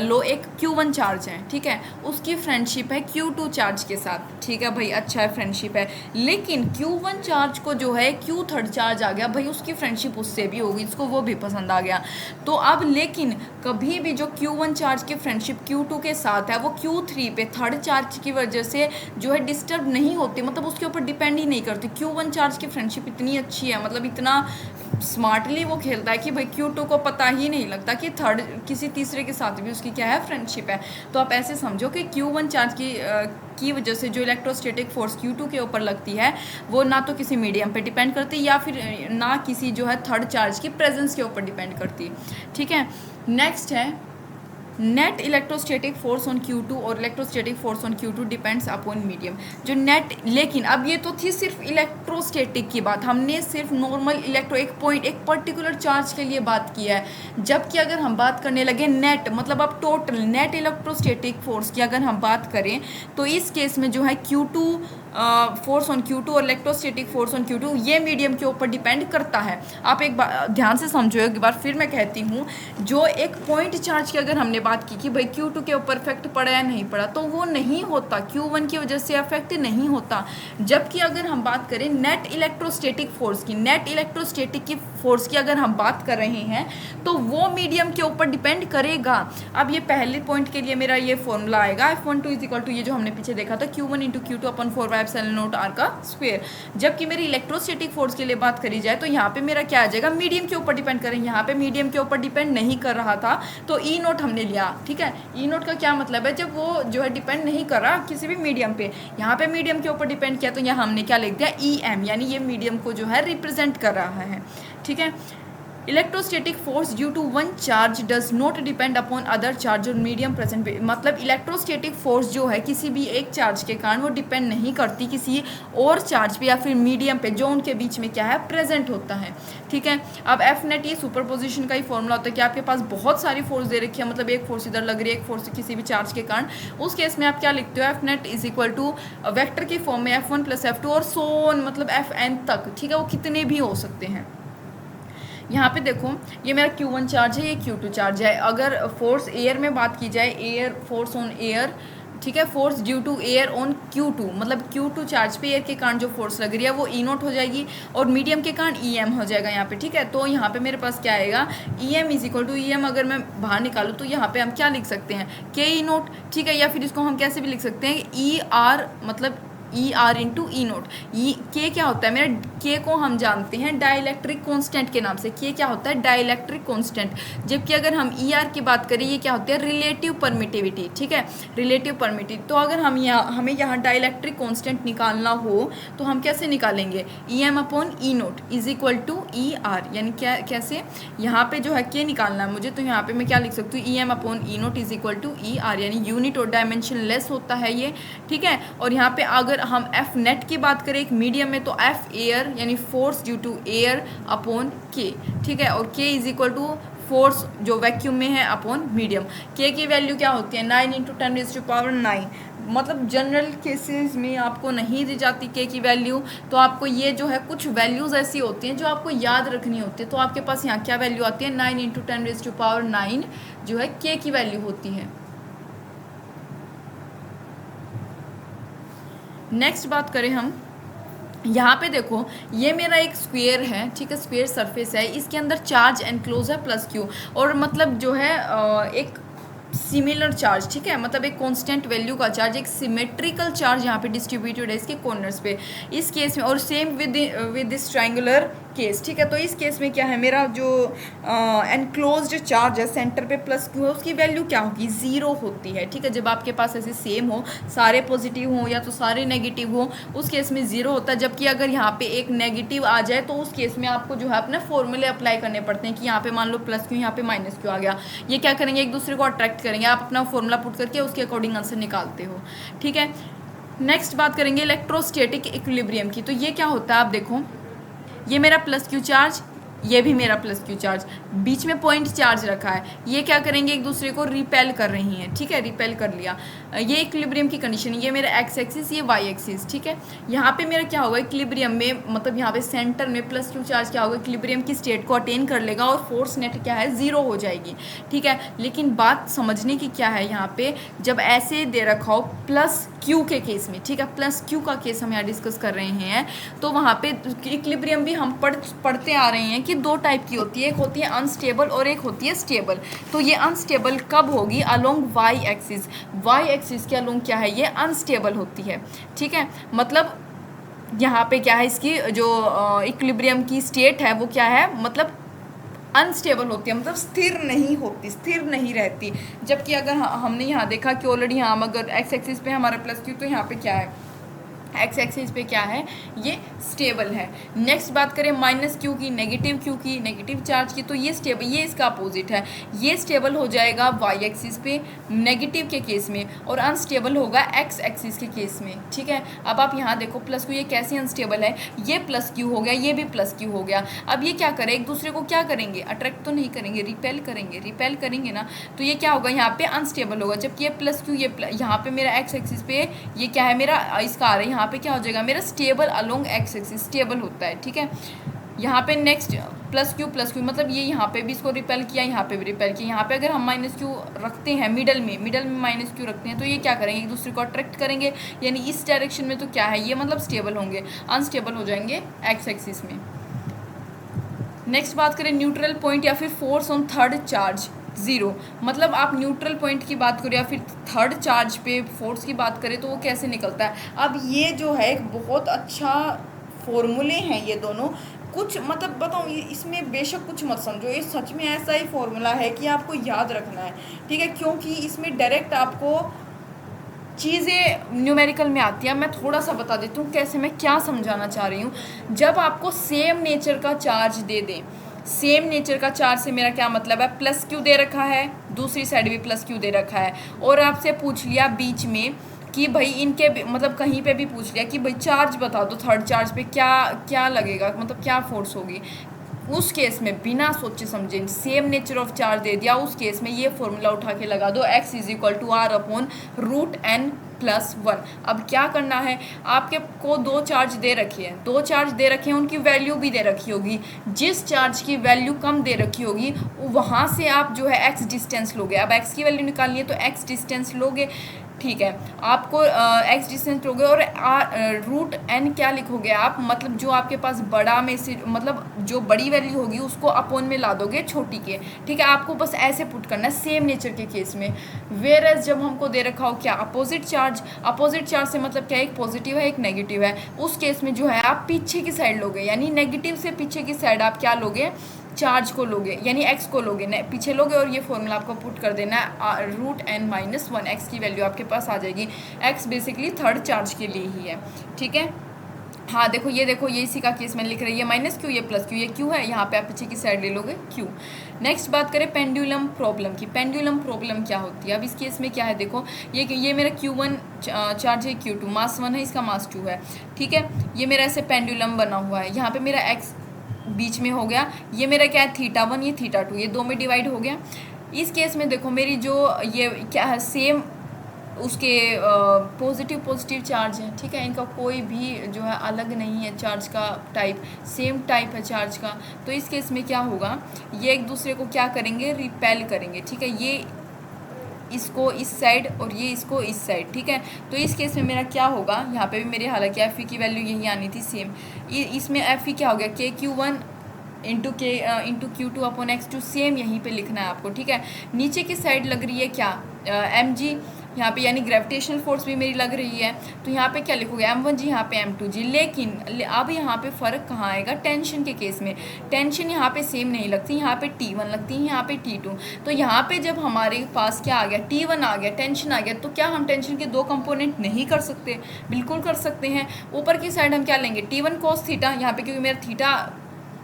A: लो एक Q1 चार्ज है, ठीक है, उसकी फ्रेंडशिप है Q2 चार्ज के साथ, ठीक है भाई, अच्छा है फ्रेंडशिप है, लेकिन Q1 चार्ज को जो है Q3 चार्ज आ गया भाई, उसकी फ्रेंडशिप उससे भी होगी, इसको वो भी पसंद आ गया। तो अब लेकिन कभी भी जो Q1 चार्ज की फ्रेंडशिप Q2 के साथ है वो Q3 पे थर्ड चार्ज की वजह से जो है डिस्टर्ब नहीं होती, मतलब उसके ऊपर डिपेंड ही नहीं करती। Q1 चार्ज की फ्रेंडशिप इतनी अच्छी है, मतलब इतना स्मार्टली वो खेलता है कि भाई Q2 को पता ही नहीं लगता कि थर्ड किसी तीसरे के साथ भी उसकी क्या है, फ्रेंडशिप है। तो आप ऐसे समझो कि Q1 चार्ज की वजह से जो इलेक्ट्रोस्टैटिक फोर्स Q2 के ऊपर लगती है वो ना तो किसी मीडियम पे डिपेंड करती या फिर ना किसी जो है थर्ड चार्ज की प्रेजेंस के ऊपर डिपेंड करती, ठीक है। नेक्स्ट है net electrostatic force on Q2 और electrostatic force on Q2 depends upon medium. जो नेट, लेकिन अब ये तो थी सिर्फ इलेक्ट्रोस्टैटिक की बात, हमने सिर्फ नॉर्मल एक पर्टिकुलर चार्ज के लिए बात की है, जबकि अगर हम बात करने लगे नेट, मतलब अब टोटल नेट इलेक्ट्रोस्टैटिक फोर्स की अगर हम बात करें तो इस केस में जो है Q2 फोर्स ऑन Q2 और इलेक्ट्रोस्टैटिक फोर्स ऑन Q2 ये मीडियम के ऊपर डिपेंड करता है। आप एक बार ध्यान से समझो, एक बार फिर मैं कहती हूँ, जो एक पॉइंट चार्ज की अगर हमने बात की कि भाई Q2 के ऊपर इफेक्ट पड़ा या नहीं पड़ा, तो वो नहीं होता, Q1 की वजह से इफेक्ट नहीं होता। जबकि अगर हम बात करें नेट इलेक्ट्रोस्टैटिक फोर्स की, नेट इलेक्ट्रोस्टैटिक की फोर्स की अगर हम बात कर रहे हैं तो वो मीडियम के ऊपर डिपेंड करेगा। अब ये पहले पॉइंट के लिए मेरा ये फॉर्मूला आएगा F12 इज इक्वल टू, ये जो हमने पीछे देखा था, Q1 इंटू Q2 अपन 4πε0r का स्क्वायर। जबकि मेरी इलेक्ट्रोस्टैटिक फोर्स के लिए बात करी जाए तो यहाँ पे मेरा क्या आ जाएगा, मीडियम के ऊपर डिपेंड करें, यहाँ पे मीडियम के ऊपर डिपेंड नहीं कर रहा था तो E0 हमने लिया, ठीक है। E0 का क्या मतलब है, जब वो जो है डिपेंड नहीं कर रहा किसी भी मीडियम पे, यहाँ पे मीडियम के ऊपर डिपेंड किया तो यहाँ हमने क्या लिख दिया, EM, यानी ये मीडियम को जो है रिप्रेजेंट कर रहा है, ठीक है। Electrostatic force due to one charge does not depend upon other charge और मीडियम प्रेजेंट, मतलब इलेक्ट्रोस्टैटिक फोर्स जो है किसी भी एक चार्ज के कारण वो डिपेंड नहीं करती किसी और चार्ज पे या फिर मीडियम पे जो उनके बीच में क्या है, प्रेजेंट होता है, ठीक है। अब एफ नेट ये सुपरपोजिशन का ही फॉर्मूला होता है कि आपके पास बहुत सारी फोर्स दे रखी है, मतलब एक फोर्स इधर लग रही है, एक फोर्स किसी भी चार्ज के कारण, उस केस में आप क्या लिखते हो, F net is equal to vector की फॉर्म में F1 + F2 और सो ऑन, मतलब Fn तक, ठीक है, वो कितने भी हो सकते हैं। यहाँ पे देखो ये मेरा Q1 चार्ज है, ये Q2 चार्ज है। अगर फोर्स एयर में बात की जाए, एयर फोर्स ऑन एयर, ठीक है, force due to air on Q2, मतलब Q2 चार्ज पे एयर के कारण जो फोर्स लग रही है वो E0 हो जाएगी और मीडियम के कारण EM हो जाएगा यहाँ पे, ठीक है। तो यहाँ पे मेरे पास क्या आएगा, EM is equal to EM, अगर मैं बाहर निकालूँ तो यहाँ पे हम क्या लिख सकते हैं, KE0, ठीक है, या फिर इसको हम कैसे भी लिख सकते हैं ER, मतलब ER इंटू E0। के क्या होता है, मेरा के को हम जानते हैं डाइलेक्ट्रिक कांस्टेंट के नाम से, के क्या होता है, डाइलेक्ट्रिक कांस्टेंट। जबकि अगर हम ER की बात करें, ये क्या होती है, रिलेटिव परमिटिविटी, ठीक है, रिलेटिव परमिटिविटी। तो अगर हम हमें यहाँ डाइलेक्ट्रिक कांस्टेंट निकालना हो तो हम कैसे निकालेंगे, EM upon E0 is equal to ER, यानी क्या, कैसे, यहाँ पे जो है के निकालना है मुझे, तो यहाँ पे मैं क्या लिख सकती हूँ, EM upon E0 is equal to ER, यानी यूनिट और डायमेंशन लेस होता है ये, ठीक है। और यहाँ पे अगर हम एफ नेट की बात करें एक मीडियम में, तो एफ एयर यानी force due to air upon K, ठीक है, और K is equal to force जो वैक्यूम में है अपॉन मीडियम। के की वैल्यू क्या होती है, 9 × 10⁻⁹, मतलब जनरल केसेस में आपको नहीं दी जाती के की वैल्यू, तो आपको ये जो है कुछ वैल्यूज़ ऐसी होती हैं जो आपको याद रखनी होती है। तो आपके पास यहाँ क्या वैल्यू आती है, 9 × 10⁻⁹ जो है के की वैल्यू होती है। नेक्स्ट बात करें हम, यहाँ पे देखो ये मेरा एक स्क्वायर है, ठीक है, स्क्वायर सरफेस है, इसके अंदर चार्ज एनक्लोज है +Q, और मतलब जो है एक सिमिलर चार्ज, ठीक है, मतलब एक कांस्टेंट वैल्यू का चार्ज, एक सिमेट्रिकल चार्ज यहाँ पे डिस्ट्रीब्यूटेड है इसके कॉर्नर्स पे, इस केस में, और same with this triangular case, ठीक है। तो इस केस में क्या है, मेरा जो एनक्लोज्ड चार्ज है सेंटर पे +Q है, उसकी वैल्यू क्या होगी, 0 होती है, ठीक है। जब आपके पास ऐसे सेम हो, सारे पॉजिटिव हो या तो सारे नेगेटिव हो, उस केस में 0 होता है। जबकि अगर यहाँ पे एक नेगेटिव आ जाए तो उस केस में आपको जो है अपने फॉर्मूले अप्लाई करने पड़ते हैं कि यहाँ पे मान लो +Q, यहाँ पे -Q आ गया, ये क्या करेंगे, एक दूसरे को अट्रैक्ट करेंगे, आप अपना फॉर्मूला पुट करके उसके अकॉर्डिंग आंसर निकालते हो, ठीक है। नेक्स्ट बात करेंगे इलेक्ट्रोस्टैटिक इक्विलिब्रियम की। तो ये क्या होता है, आप देखो ये मेरा +Q चार्ज, ये भी मेरा प्लस क्यू चार्ज, बीच में पॉइंट चार्ज रखा है, ये क्या करेंगे, एक दूसरे को रिपेल कर रही हैं, ठीक है, रिपेल कर लिया। ये इक्विलिब्रियम की कंडीशन, ये मेरा एक्स एक्सिस, ये वाई एक्सिस, ठीक है। यहाँ पे मेरा क्या होगा, इक्विलिब्रियम में मतलब यहाँ पे सेंटर में प्लस क्यू चार्ज क्या होगा, इक्विलिब्रियम की स्टेट को अटेन कर लेगा और फोर्स नेट क्या है, जीरो हो जाएगी, ठीक है। लेकिन बात समझने की क्या है, यहाँ पे जब ऐसे दे रखा हो प्लस क्यू के केस में, ठीक है, प्लस क्यू का केस हम यहाँ डिस्कस कर रहे हैं, तो वहाँ पे इक्विलिब्रियम भी हम पढ़ते आ रहे हैं कि दो टाइप की होती है, एक होती है अनस्टेबल और एक होती है स्टेबल। तो ये अनस्टेबल कब होगी, along y axis, y axis के अलोंग क्या है, ये अनस्टेबल होती है, ठीक है। मतलब यहाँ पे क्या है, इसकी जो इक्विलिब्रियम की स्टेट है वो क्या है, मतलब अनस्टेबल होती है, मतलब स्थिर नहीं होती, स्थिर नहीं रहती। जबकि अगर हमने यहाँ देखा कि ऑलरेडी यहाँ अगर एक्स एक्सिस पे हमारा प्लस क्यू, तो यहाँ पे क्या है, एक्स एक्सिस पे क्या है, ये स्टेबल है। नेक्स्ट बात करें माइनस क्यू की, नेगेटिव क्यू की, नेगेटिव चार्ज की, तो ये स्टेबल, ये इसका अपोजिट है, ये स्टेबल हो जाएगा वाई एक्सिस पे नेगेटिव के केस में, और अनस्टेबल होगा एक्स एक्सिस के केस में, ठीक है। अब आप यहाँ देखो प्लस क्यू, ये कैसे अनस्टेबल है, ये प्लस क्यू हो गया, ये भी प्लस क्यू हो गया। अब ये क्या करें, एक दूसरे को क्या करेंगे, अट्रैक्ट तो नहीं करेंगे, रिपेल करेंगे, रिपेल करेंगे ना, तो ये क्या होगा, यहाँ पे अनस्टेबल होगा। जबकि ये प्लस क्यू, ये यहाँ पे मेरा एक्स एक्सिस पे ये क्या है, मेरा इसका आ रहा है, यहाँ पे क्या हो जाएगा, मेरा stable along x axis, stable होता है, ठीक है। यहाँ पे नेक्स्ट प्लस क्यू मतलब ये यहाँ पे भी इसको रिपेल किया, यहाँ पे भी रिपेल किया। यहाँ पे अगर हम माइनस क्यू रखते हैं मिडल में माइनस क्यू रखते हैं, तो ये क्या करेंगे, एक दूसरे को अट्रैक्ट करेंगे, यानी इस डायरेक्शन में, तो क्या है, ये मतलब स्टेबल होंगे, अनस्टेबल हो जाएंगे एक्स एक्सिस में। नेक्स्ट बात करें न्यूट्रल पॉइंट या फिर force on third charge, zero. मतलब आप न्यूट्रल पॉइंट की बात करें या फिर थर्ड चार्ज पे फोर्स की बात करें, तो वो कैसे निकलता है। अब ये जो है एक बहुत अच्छा फॉर्मूले हैं ये दोनों, कुछ मतलब बताऊँ, इसमें बेशक कुछ मत समझो, ये सच में ऐसा ही फॉर्मूला है कि आपको याद रखना है, ठीक है, क्योंकि इसमें डायरेक्ट आपको चीज़ें न्यूमेरिकल में आती हैं। मैं थोड़ा सा बता देती हूँ कैसे, मैं क्या समझाना चाह रही हूँ। जब आपको सेम नेचर का चार्ज दे दें, सेम नेचर का चार्ज से मेरा क्या मतलब है, प्लस क्यू दे रखा है, दूसरी साइड भी प्लस क्यू दे रखा है, और आपसे पूछ लिया बीच में कि भाई इनके मतलब कहीं पे भी पूछ लिया कि भाई चार्ज बता दो, थर्ड चार्ज पे क्या क्या लगेगा, मतलब क्या फोर्स होगी, उस केस में बिना सोचे समझे सेम नेचर ऑफ चार्ज दे दिया, उस केस में ये फॉर्मूला उठा के लगा दो, x is equal to r upon root n plus one. अब क्या करना है, आपके को दो चार्ज दे रखी है, दो चार्ज दे रखे हैं, उनकी वैल्यू भी दे रखी होगी। जिस चार्ज की वैल्यू कम दे रखी होगी वहाँ से आप जो है x डिस्टेंस लोगे। अब x की वैल्यू निकालनी है तो x डिस्टेंस लोगे, ठीक है, आपको x डिस्टेंस लोगे, और रूट n क्या लिखोगे आप, मतलब जो आपके पास बड़ा में से मतलब जो बड़ी वैल्यू होगी उसको अपॉन में ला दोगे छोटी के, ठीक है। आपको बस ऐसे पुट करना है सेम नेचर के केस में। वेयर एज जब हमको दे रखा हो क्या, अपोजिट चार्ज, अपोजिट चार्ज से मतलब क्या, एक पॉजिटिव है एक नेगेटिव है, उस केस में जो है आप पीछे की साइड लोगे, यानी नेगेटिव से पीछे की साइड आप क्या लोगे, चार्ज को लोगे, यानी x को लोगे, पीछे लोगे, और ये फॉर्मूला आपको पुट कर देना है, root n minus one, x की वैल्यू आपके पास आ जाएगी। x बेसिकली थर्ड चार्ज के लिए ही है, ठीक है। हाँ देखो ये इसी का केस में लिख रही है, माइनस क्यू, ये प्लस क्यू, ये क्यू है, यहाँ पे आप पीछे की साइड ले लोगे क्यू। नेक्स्ट बात करें पेंडुलम प्रॉब्लम की। पेंडुलम प्रॉब्लम क्या होती है, अब इस केस में क्या है, देखो ये मेरा Q1 चार्ज है, Q2 मास 1 है, इसका मास 2 है, ठीक है। ये मेरा ऐसे पेंडुलम बना हुआ है, यहाँ पे मेरा x बीच में हो गया, ये मेरा क्या है θ1, ये θ2, ये दो में डिवाइड हो गया। इस केस में देखो मेरी जो ये क्या है, सेम उसके पॉजिटिव चार्ज है, ठीक है, इनका कोई भी जो है अलग नहीं है चार्ज का टाइप, सेम टाइप है चार्ज का। तो इस केस में क्या होगा, ये एक दूसरे को क्या करेंगे, रिपेल करेंगे, ठीक है, ये इसको इस साइड और ये इसको इस साइड, ठीक है। तो इस केस में मेरा क्या होगा, यहाँ पे भी मेरे हालांकि एफ की वैल्यू यही आनी थी सेम, इसमें एफ क्या हो गया, KQ1 into Q2 upon X2, same यहीं पे लिखना है आपको, ठीक है। नीचे की साइड लग रही है क्या, mg यहाँ पे, यानी ग्रेविटेशनल फोर्स भी मेरी लग रही है, तो यहाँ पे क्या लिखोगे, m1g, यहाँ पे m2g। लेकिन अब यहाँ पे फ़र्क कहाँ आएगा, टेंशन के केस में। टेंशन यहाँ पे सेम नहीं लगती, यहाँ पे T1 लगती है, यहाँ पे T2। तो यहाँ पे जब हमारे पास क्या आ गया, T1 आ गया, टेंशन आ गया, तो क्या हम टेंशन के दो कंपोनेंट नहीं कर सकते, बिल्कुल कर सकते हैं। ऊपर की साइड हम क्या लेंगे, T1 cos थीटा, यहाँ पे क्योंकि मेरा थीटा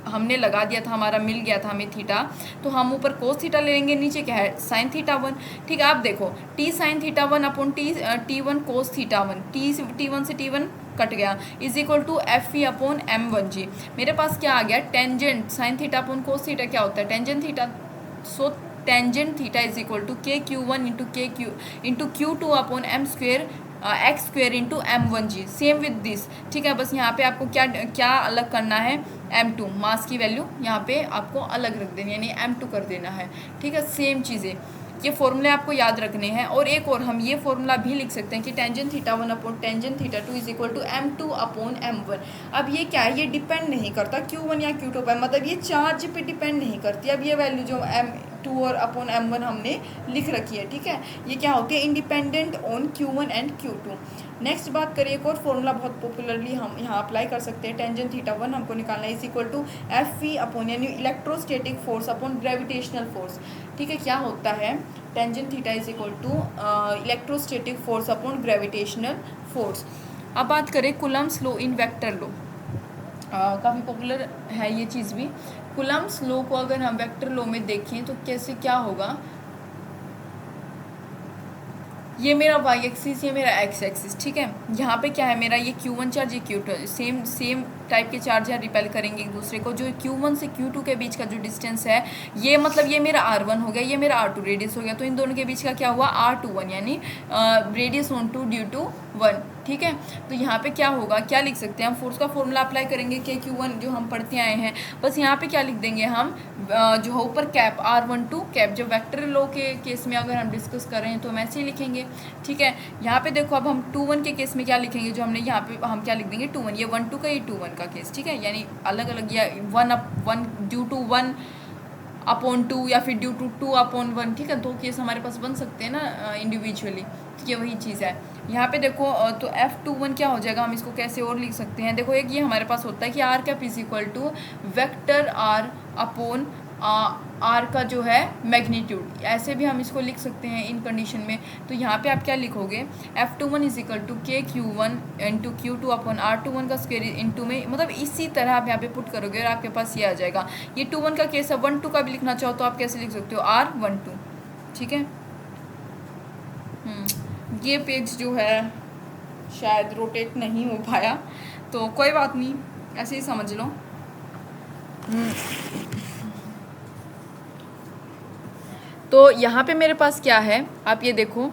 A: हमने लगा दिया था, हमारा मिल गया था हमें थीटा, तो हम ऊपर कोस थीटा ले लेंगे, नीचे क्या है साइन थीटा 1, ठीक है। आप देखो T sine theta 1 upon T1 cos theta 1, T1 से T1 कट गया, is equal to F E upon m1g। मेरे पास क्या आ गया, tangent sine theta upon cos theta क्या होता है, tangent theta. So tangent theta is equal to के Q one into Q two upon M square X square into m1g। Same with this, ठीक है। बस यहाँ पे आपको क्या अलग करना है, m2 मास की वैल्यू यहाँ पे आपको अलग रख देनी है, यानी m2 कर देना है, ठीक है। सेम चीज़ें, ये फॉर्मूले आपको याद रखने हैं। और एक और हम ये फॉर्मूला भी लिख सकते हैं कि tangent theta 1 upon tangent theta 2 is equal to m2 upon m1। अब ये क्या है, ये डिपेंड नहीं करता q1 या q2 पर, मतलब ये चार्ज पे डिपेंड नहीं करती। अब ये वैल्यू जो m2 और अपॉन m1 हमने लिख रखी है, ठीक है, ये क्या होती है, independent on q1 and q2। Next बात करिए, एक और फॉर्मूला बहुत पॉपुलरली हम यहाँ अप्लाई कर सकते हैं। टेंजेंट थीटा 1 हमको निकालना है, is equal to F E upon यानी electrostatic force upon gravitational force, ठीक है। क्या होता है, tangent theta is equal to electrostatic force upon gravitational force. अब बात करें Coulomb's law in vector law, काफ़ी पॉपुलर है ये चीज़ भी। कूलम्ब्स लॉ को अगर हम वेक्टर लॉ में देखें तो कैसे क्या होगा, ये मेरा वाई एक्सिस, ये मेरा एक्स एक्सिस, ठीक है। यहाँ पे क्या है मेरा, ये Q1 चार्ज, ये Q2, सेम टाइप के चार्ज है, रिपेल करेंगे एक दूसरे को। जो Q1 से Q2 के बीच का जो डिस्टेंस है, ये मतलब ये मेरा R1 हो गया, ये मेरा R2 रेडियस हो गया। तो इन दोनों के बीच का क्या हुआ, R21, यानी radius on two due to 1, ठीक है। तो यहाँ पे क्या होगा, क्या लिख सकते हैं हम, फोर्स का फॉर्मूला अप्लाई करेंगे के Q1 जो हम पढ़ते आए हैं। बस यहाँ पे क्या लिख देंगे हम, जो है ऊपर कैप R12 कैप। जब वेक्टर लॉ के केस में अगर हम डिस्कस कर रहे हैं तो हम ऐसे ही लिखेंगे, ठीक है। यहाँ पे देखो अब हम 2-1 के केस में क्या लिखेंगे, जो हमने यहाँ पे हम क्या लिख देंगे 2-1, ये 1-2 का, ये 2-1 का केस, ठीक है। यानी अलग अलग, या 1 ड्यू टू 1 अपॉन 2 या फिर ड्यू टू 2 अपॉन 1, ठीक है। दो केस हमारे पास बन सकते हैं ना इंडिविजुअली, ठीक है, वही चीज़ है। यहाँ पे देखो तो F21 क्या हो जाएगा, हम इसको कैसे और लिख सकते हैं, देखो एक ये हमारे पास होता है कि r cap is equal to vector r upon r का जो है मैग्नीट्यूड, ऐसे भी हम इसको लिख सकते हैं इन कंडीशन में। तो यहाँ पे आप क्या लिखोगे, F21 इज इक्वल टू के Q1 into Q2 upon R21 का स्क्वायर इंटू में, मतलब इसी तरह आप यहाँ पे पुट करोगे और आपके पास ये आ जाएगा। ये 2-1 का केस है, 1-2 का भी लिखना चाहो तो आप कैसे लिख सकते हो, R12, ठीक है। ये पेज जो है शायद रोटेट नहीं हो पाया, तो कोई बात नहीं, ऐसे ही समझ लो। तो यहाँ पे मेरे पास क्या है, आप ये देखो,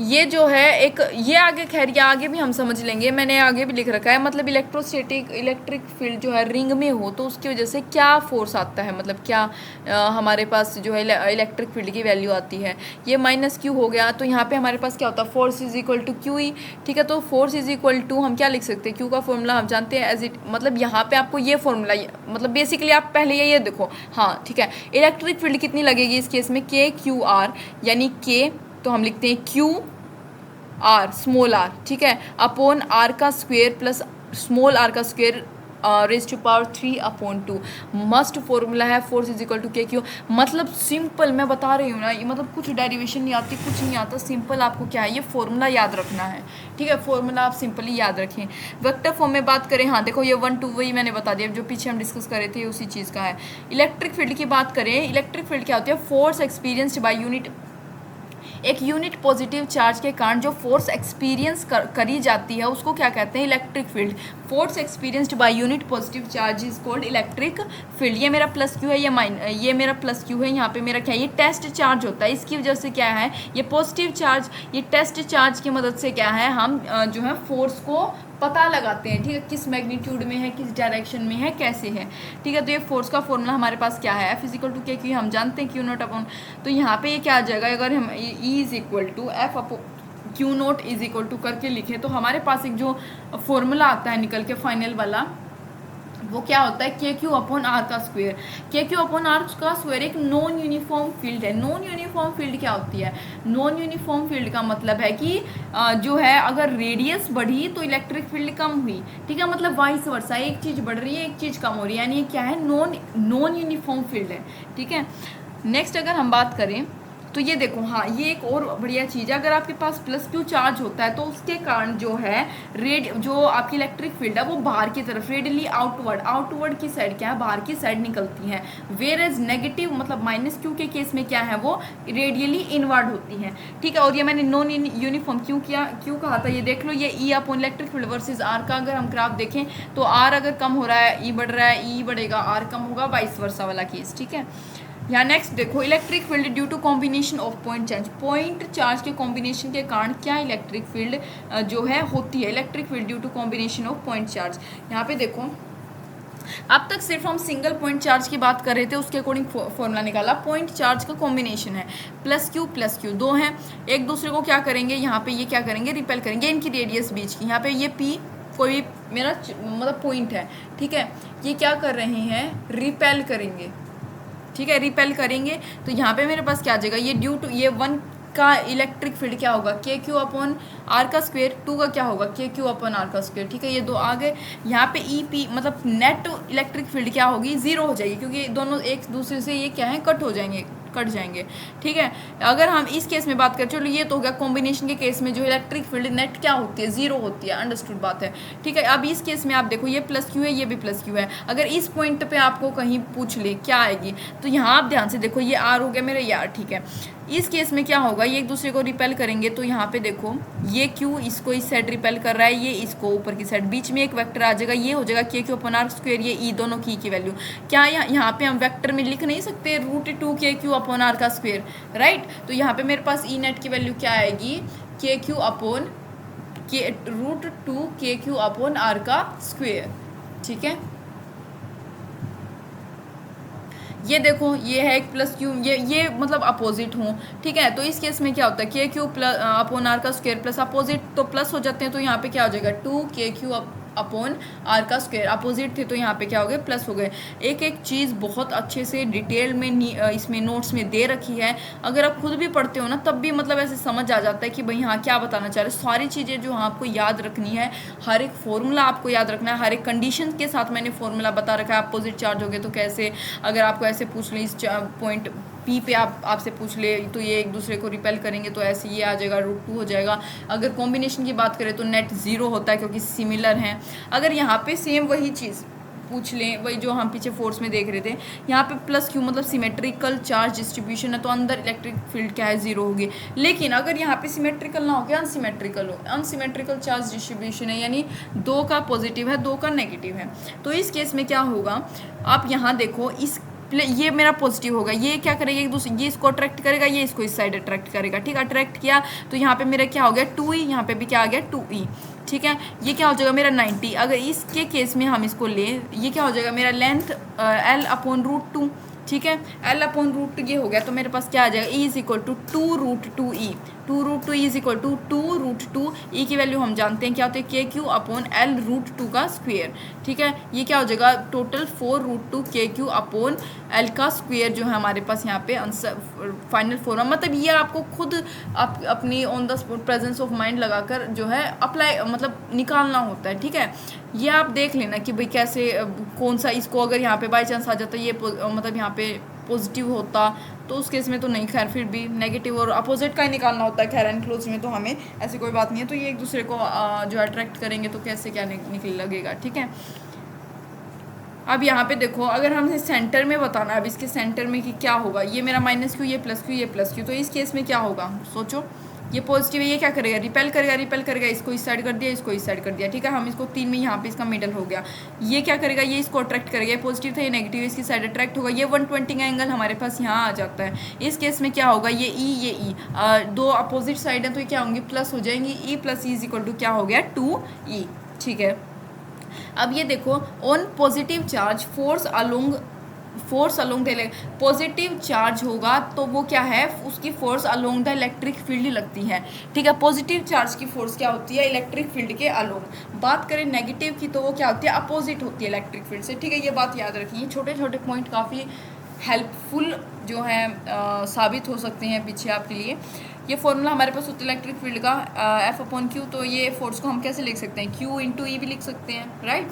A: ये जो है एक, ये आगे खैर ये आगे भी हम समझ लेंगे, मैंने आगे भी लिख रखा है। मतलब इलेक्ट्रिक फील्ड जो है रिंग में हो तो उसकी वजह से क्या फोर्स आता है, मतलब क्या हमारे पास जो है इलेक्ट्रिक फील्ड की वैल्यू आती है, ये माइनस क्यू हो गया। तो यहाँ पे हमारे पास क्या होता है, force is equal to q e, ठीक है। तो फोर्स इज इक्वल टू हम क्या लिख सकते हैं, क्यू का फॉर्मूला हम जानते हैं एज इट, मतलब यहाँ पे आपको ये फॉर्मूला, मतलब बेसिकली आप पहले ये देखो, हाँ ठीक है। इलेक्ट्रिक फील्ड कितनी लगेगी इस केस में, के क्यू आर, यानी के तो हम लिखते हैं क्यू आर स्मॉल आर, ठीक है, अपॉन आर का स्क्वायर प्लस स्मॉल आर का square raise to power 3 upon 2। Must formula है फोर्स इज इक्वल टू के क्यू। मतलब सिंपल मैं बता रही हूँ ना, ये मतलब कुछ डेरिवेशन नहीं आती, कुछ नहीं आता, सिंपल आपको क्या है, ये फॉर्मूला याद रखना है, ठीक है। फॉर्मूला आप सिंपली याद रखें। वेक्टर फॉर्म में बात करें, हाँ देखो ये 1-2 वही मैंने बता दिया जो पीछे हम डिस्कस कर रहे थे, उसी चीज़ का है। इलेक्ट्रिक फील्ड की बात करें, इलेक्ट्रिक फील्ड क्या होती है, फोर्स एक्सपीरियंस्ड बाय यूनिट, एक यूनिट पॉजिटिव चार्ज के कारण जो फोर्स एक्सपीरियंस करी जाती है उसको क्या कहते हैं, electric field. Force experienced by unit positive charge is called electric field. ये मेरा प्लस क्यू है, ये मेरा प्लस क्यू है, यहाँ पे मेरा क्या है, ये टेस्ट चार्ज होता है। इसकी वजह से क्या है, ये पॉजिटिव चार्ज, ये टेस्ट चार्ज की मदद से क्या है, हम जो है फोर्स को पता लगाते हैं, ठीक है, किस मैग्नीट्यूड में है, किस डायरेक्शन में है, कैसे है, ठीक है। तो ये फोर्स का फॉर्मूला हमारे पास क्या है, F इजिकल टू के क्यू, हम जानते हैं क्यू नॉट अपॉन, तो यहाँ पे ये क्या आ जाएगा, अगर हम E is equal to f upon q not is equal to करके लिखें तो हमारे पास एक जो फॉर्मूला आता है निकल के फाइनल वाला, वो क्या होता है, के क्यू अपॉन आर का स्क्वायर। के क्यू अपॉन आर का स्क्वायर एक नॉन यूनिफॉर्म फील्ड है। नॉन यूनिफॉर्म फील्ड क्या होती है, नॉन यूनिफॉर्म फील्ड का मतलब है कि जो है अगर रेडियस बढ़ी तो इलेक्ट्रिक फील्ड कम हुई, ठीक है, मतलब वाइस वर्सा, एक चीज़ बढ़ रही है एक चीज़ कम हो रही है, यानी ये क्या है, नॉन यूनिफॉर्म फील्ड है, ठीक है। नेक्स्ट अगर हम बात करें तो ये देखो, हाँ ये एक और बढ़िया चीज़ है, अगर आपके पास प्लस क्यू चार्ज होता है तो उसके कारण जो है जो आपकी इलेक्ट्रिक फील्ड है वो बाहर की तरफ रेडियली आउटवर्ड की साइड क्या है, बाहर की साइड निकलती है। वेयर एज नेगेटिव मतलब माइनस क्यू के केस में क्या है, वो रेडियली इनवर्ड होती है। ठीक है, और ये मैंने नॉन यूनिफॉर्म क्यों कहा था, ये देख लो, ये ई upon electric field versus are का अगर हम ग्राफ देखें तो आर अगर कम हो रहा है ई बढ़ रहा है, ई बढ़ेगा आर कम होगा, वाइस वर्सा वाला केस। ठीक है, यहाँ नेक्स्ट देखो, electric field due to combination of point charge के कॉम्बिनेशन के कारण क्या इलेक्ट्रिक फील्ड जो है होती है, electric field due to combination of point charge. यहाँ पे देखो, अब तक सिर्फ हम सिंगल पॉइंट चार्ज की बात कर रहे थे, उसके अकॉर्डिंग फॉर्मूला निकाला। पॉइंट चार्ज का कॉम्बिनेशन है प्लस क्यू दो हैं, एक दूसरे को क्या करेंगे, यहाँ पे ये क्या करेंगे, रिपेल करेंगे, इनकी रेडियस बीच की। यहाँ पे ये पी कोई मेरा मतलब पॉइंट है, ठीक है, ये क्या कर रहे हैं, रिपेल करेंगे। ठीक है, रिपेल करेंगे तो यहाँ पे मेरे पास क्या आ जाएगा, ये ड्यू टू ये वन का इलेक्ट्रिक फील्ड क्या होगा, के क्यू अपॉन आर का स्क्वायर, टू का क्या होगा, के क्यू अपॉन आर का स्क्वायर। ठीक है, ये दो आ गए। यहाँ पे ई पी मतलब नेट इलेक्ट्रिक फील्ड क्या होगी, जीरो हो जाएगी, क्योंकि दोनों एक दूसरे से ये क्या है, कट जाएंगे। ठीक है, अगर हम इस केस में बात करें, चलो ये तो हो गया कॉम्बिनेशन के केस में जो इलेक्ट्रिक फील्ड नेट क्या होती है, जीरो होती है, अंडरस्टूड बात है। ठीक है, अब इस केस में आप देखो, ये प्लस क्यू है, ये भी प्लस क्यू है, अगर इस पॉइंट पे आपको कहीं पूछ ले क्या आएगी, तो यहाँ आप ध्यान से देखो, ये आर हो गया मेरा, ये आर। ठीक है, इस केस में क्या होगा, ये एक दूसरे को रिपेल करेंगे, तो यहाँ पे देखो ये क्यू इसको इस साइड रिपेल कर रहा है, ये इसको ऊपर की साइड, बीच में एक वेक्टर आ जाएगा, ये हो जाएगा के क्यू अपॉन आर स्क्वायर, ये ई दोनों की वैल्यू क्या यहाँ पे हम वेक्टर में लिख नहीं सकते, √2 के क्यू अपॉन आर का स्क्वायर, राइट। तो यहाँ पे मेरे पास ई नेट की वैल्यू क्या आएगी, के क्यू अपॉन √2 के क्यू अपॉन आर का स्क्वायर। ठीक है, ये देखो, ये है एक प्लस क्यू, ये मतलब अपोजिट हूँ। ठीक है, तो इस केस में क्या होता है, के क्यू प्लस अपॉन आर का स्क्वायर प्लस अपोजिट तो प्लस हो जाते हैं, तो यहाँ पे क्या हो जाएगा, 2 के क्यू अपॉन आर का स्क्वायर, अपोजिट थे तो यहाँ पे क्या हो गए, प्लस हो गए। एक एक चीज़ बहुत अच्छे से डिटेल में इसमें नोट्स में दे रखी है, अगर आप खुद भी पढ़ते हो ना तब भी मतलब ऐसे समझ आ जाता है कि भाई हाँ क्या बताना चाह रहे, सारी चीज़ें जो आपको याद रखनी है, हर एक फॉर्मूला आपको याद रखना है, हर एक कंडीशन के साथ मैंने फॉर्मूला बता रखा है। अपोजिट चार्ज हो गए तो कैसे, अगर आपको ऐसे पूछ लें इस पॉइंट पी पे आपसे पूछ ले तो ये एक दूसरे को रिपेल करेंगे तो ऐसे ये आ जाएगा, √2 हो जाएगा। अगर कॉम्बिनेशन की बात करें तो नेट ज़ीरो होता है क्योंकि सिमिलर हैं। अगर यहाँ पे सेम वही चीज़ पूछ लें, वही जो हम पीछे फोर्स में देख रहे थे, यहाँ पे प्लस क्यू मतलब सिमेट्रिकल चार्ज डिस्ट्रीब्यूशन है, तो अंदर इलेक्ट्रिक फील्ड क्या है, जीरो होगी। लेकिन अगर यहाँ पे सिमेट्रिकल ना हो के अनसिमेट्रिकल हो, अनसिमेट्रिकल चार्ज डिस्ट्रीब्यूशन है, यानी 2 का पॉजिटिव है 2 का नेगेटिव है, तो इस केस में क्या होगा, आप यहाँ देखो, ये मेरा पॉजिटिव होगा, ये क्या करेगा, एक दूसरे ये इसको अट्रैक्ट करेगा, ये इसको इस साइड अट्रैक्ट करेगा। ठीक, अट्रैक्ट किया तो यहाँ पे मेरा क्या हो गया, 2e, यहाँ पे भी क्या आ गया, 2e। ठीक है, ये क्या हो जाएगा मेरा 90। अगर इसके केस में हम इसको लें, ये क्या हो जाएगा मेरा लेंथ l अपॉन √2। ठीक है, l अपॉन √2 ये हो गया, तो मेरे पास क्या आ जाएगा, e is equal to 2√2e, 2√2 is equal to 2√2 e की वैल्यू हम जानते हैं क्या होती है, के क्यू अपॉन l√2 का स्क्वायर। ठीक है, ये क्या हो जाएगा, टोटल 4√2 के क्यू अपॉन l का स्क्वायर जो है हमारे पास यहाँ पे आंसर फाइनल फॉर्मूला। मतलब ये आपको खुद अपनी on the spot presence of mind लगाकर जो है अप्लाई मतलब निकालना होता है। ठीक है, ये आप देख लेना कि भाई कैसे कौन सा, इसको अगर यहाँ पे बाई चांस आ जाता है ये मतलब यहाँ पे पॉजिटिव होता तो उस केस में तो नहीं, खैर फिर भी नेगेटिव और अपोजिट का ही निकालना होता है। खैर एनक्लोज में तो हमें ऐसी कोई बात नहीं है, तो ये एक दूसरे को जो अट्रैक्ट करेंगे तो कैसे क्या निकल लगेगा। ठीक है, अब यहाँ पे देखो, अगर हमें सेंटर में बताना है, अब इसके सेंटर में कि क्या होगा, ये मेरा माइनस क्यू, ये प्लस क्यू, ये प्लस क्यू, तो इस केस में क्या होगा, सोचो, ये पॉजिटिव है, ये क्या करेगा, रिपेल करेगा, इसको इस साइड कर दिया, इसको इस साइड कर दिया। ठीक है, हम इसको 3 में यहाँ पे इसका मिडल हो गया, ये क्या करेगा, ये इसको अट्रैक्ट करेगा, ये पॉजिटिव था, ये नेगेटिव, इसकी साइड अट्रैक्ट होगा, ये 120 का एंगल हमारे पास यहाँ आ जाता है। इस केस में क्या होगा, ये ई दो अपोजिट साइड है तो ये क्या होंगी, प्लस हो जाएंगी, e plus e is equal to क्या हो गया, 2e। ठीक है, अब ये देखो, on positive charge force along the positive charge होगा तो वो क्या है, उसकी force along the electric field लगती है। ठीक है, पॉजिटिव चार्ज की फोर्स क्या होती है, इलेक्ट्रिक फील्ड के अलोंग। बात करें नेगेटिव की तो वो क्या होती है, अपोजिट होती है इलेक्ट्रिक फील्ड से। ठीक है, ये बात याद रखिए, छोटे छोटे पॉइंट काफ़ी हेल्पफुल जो है साबित हो सकते हैं पीछे आपके लिए। ये फॉर्मूला हमारे पास होता है इलेक्ट्रिक फील्ड का, F/Q, तो ये फोर्स को हम कैसे लिख सकते हैं, Q × E भी लिख सकते हैं, राइट।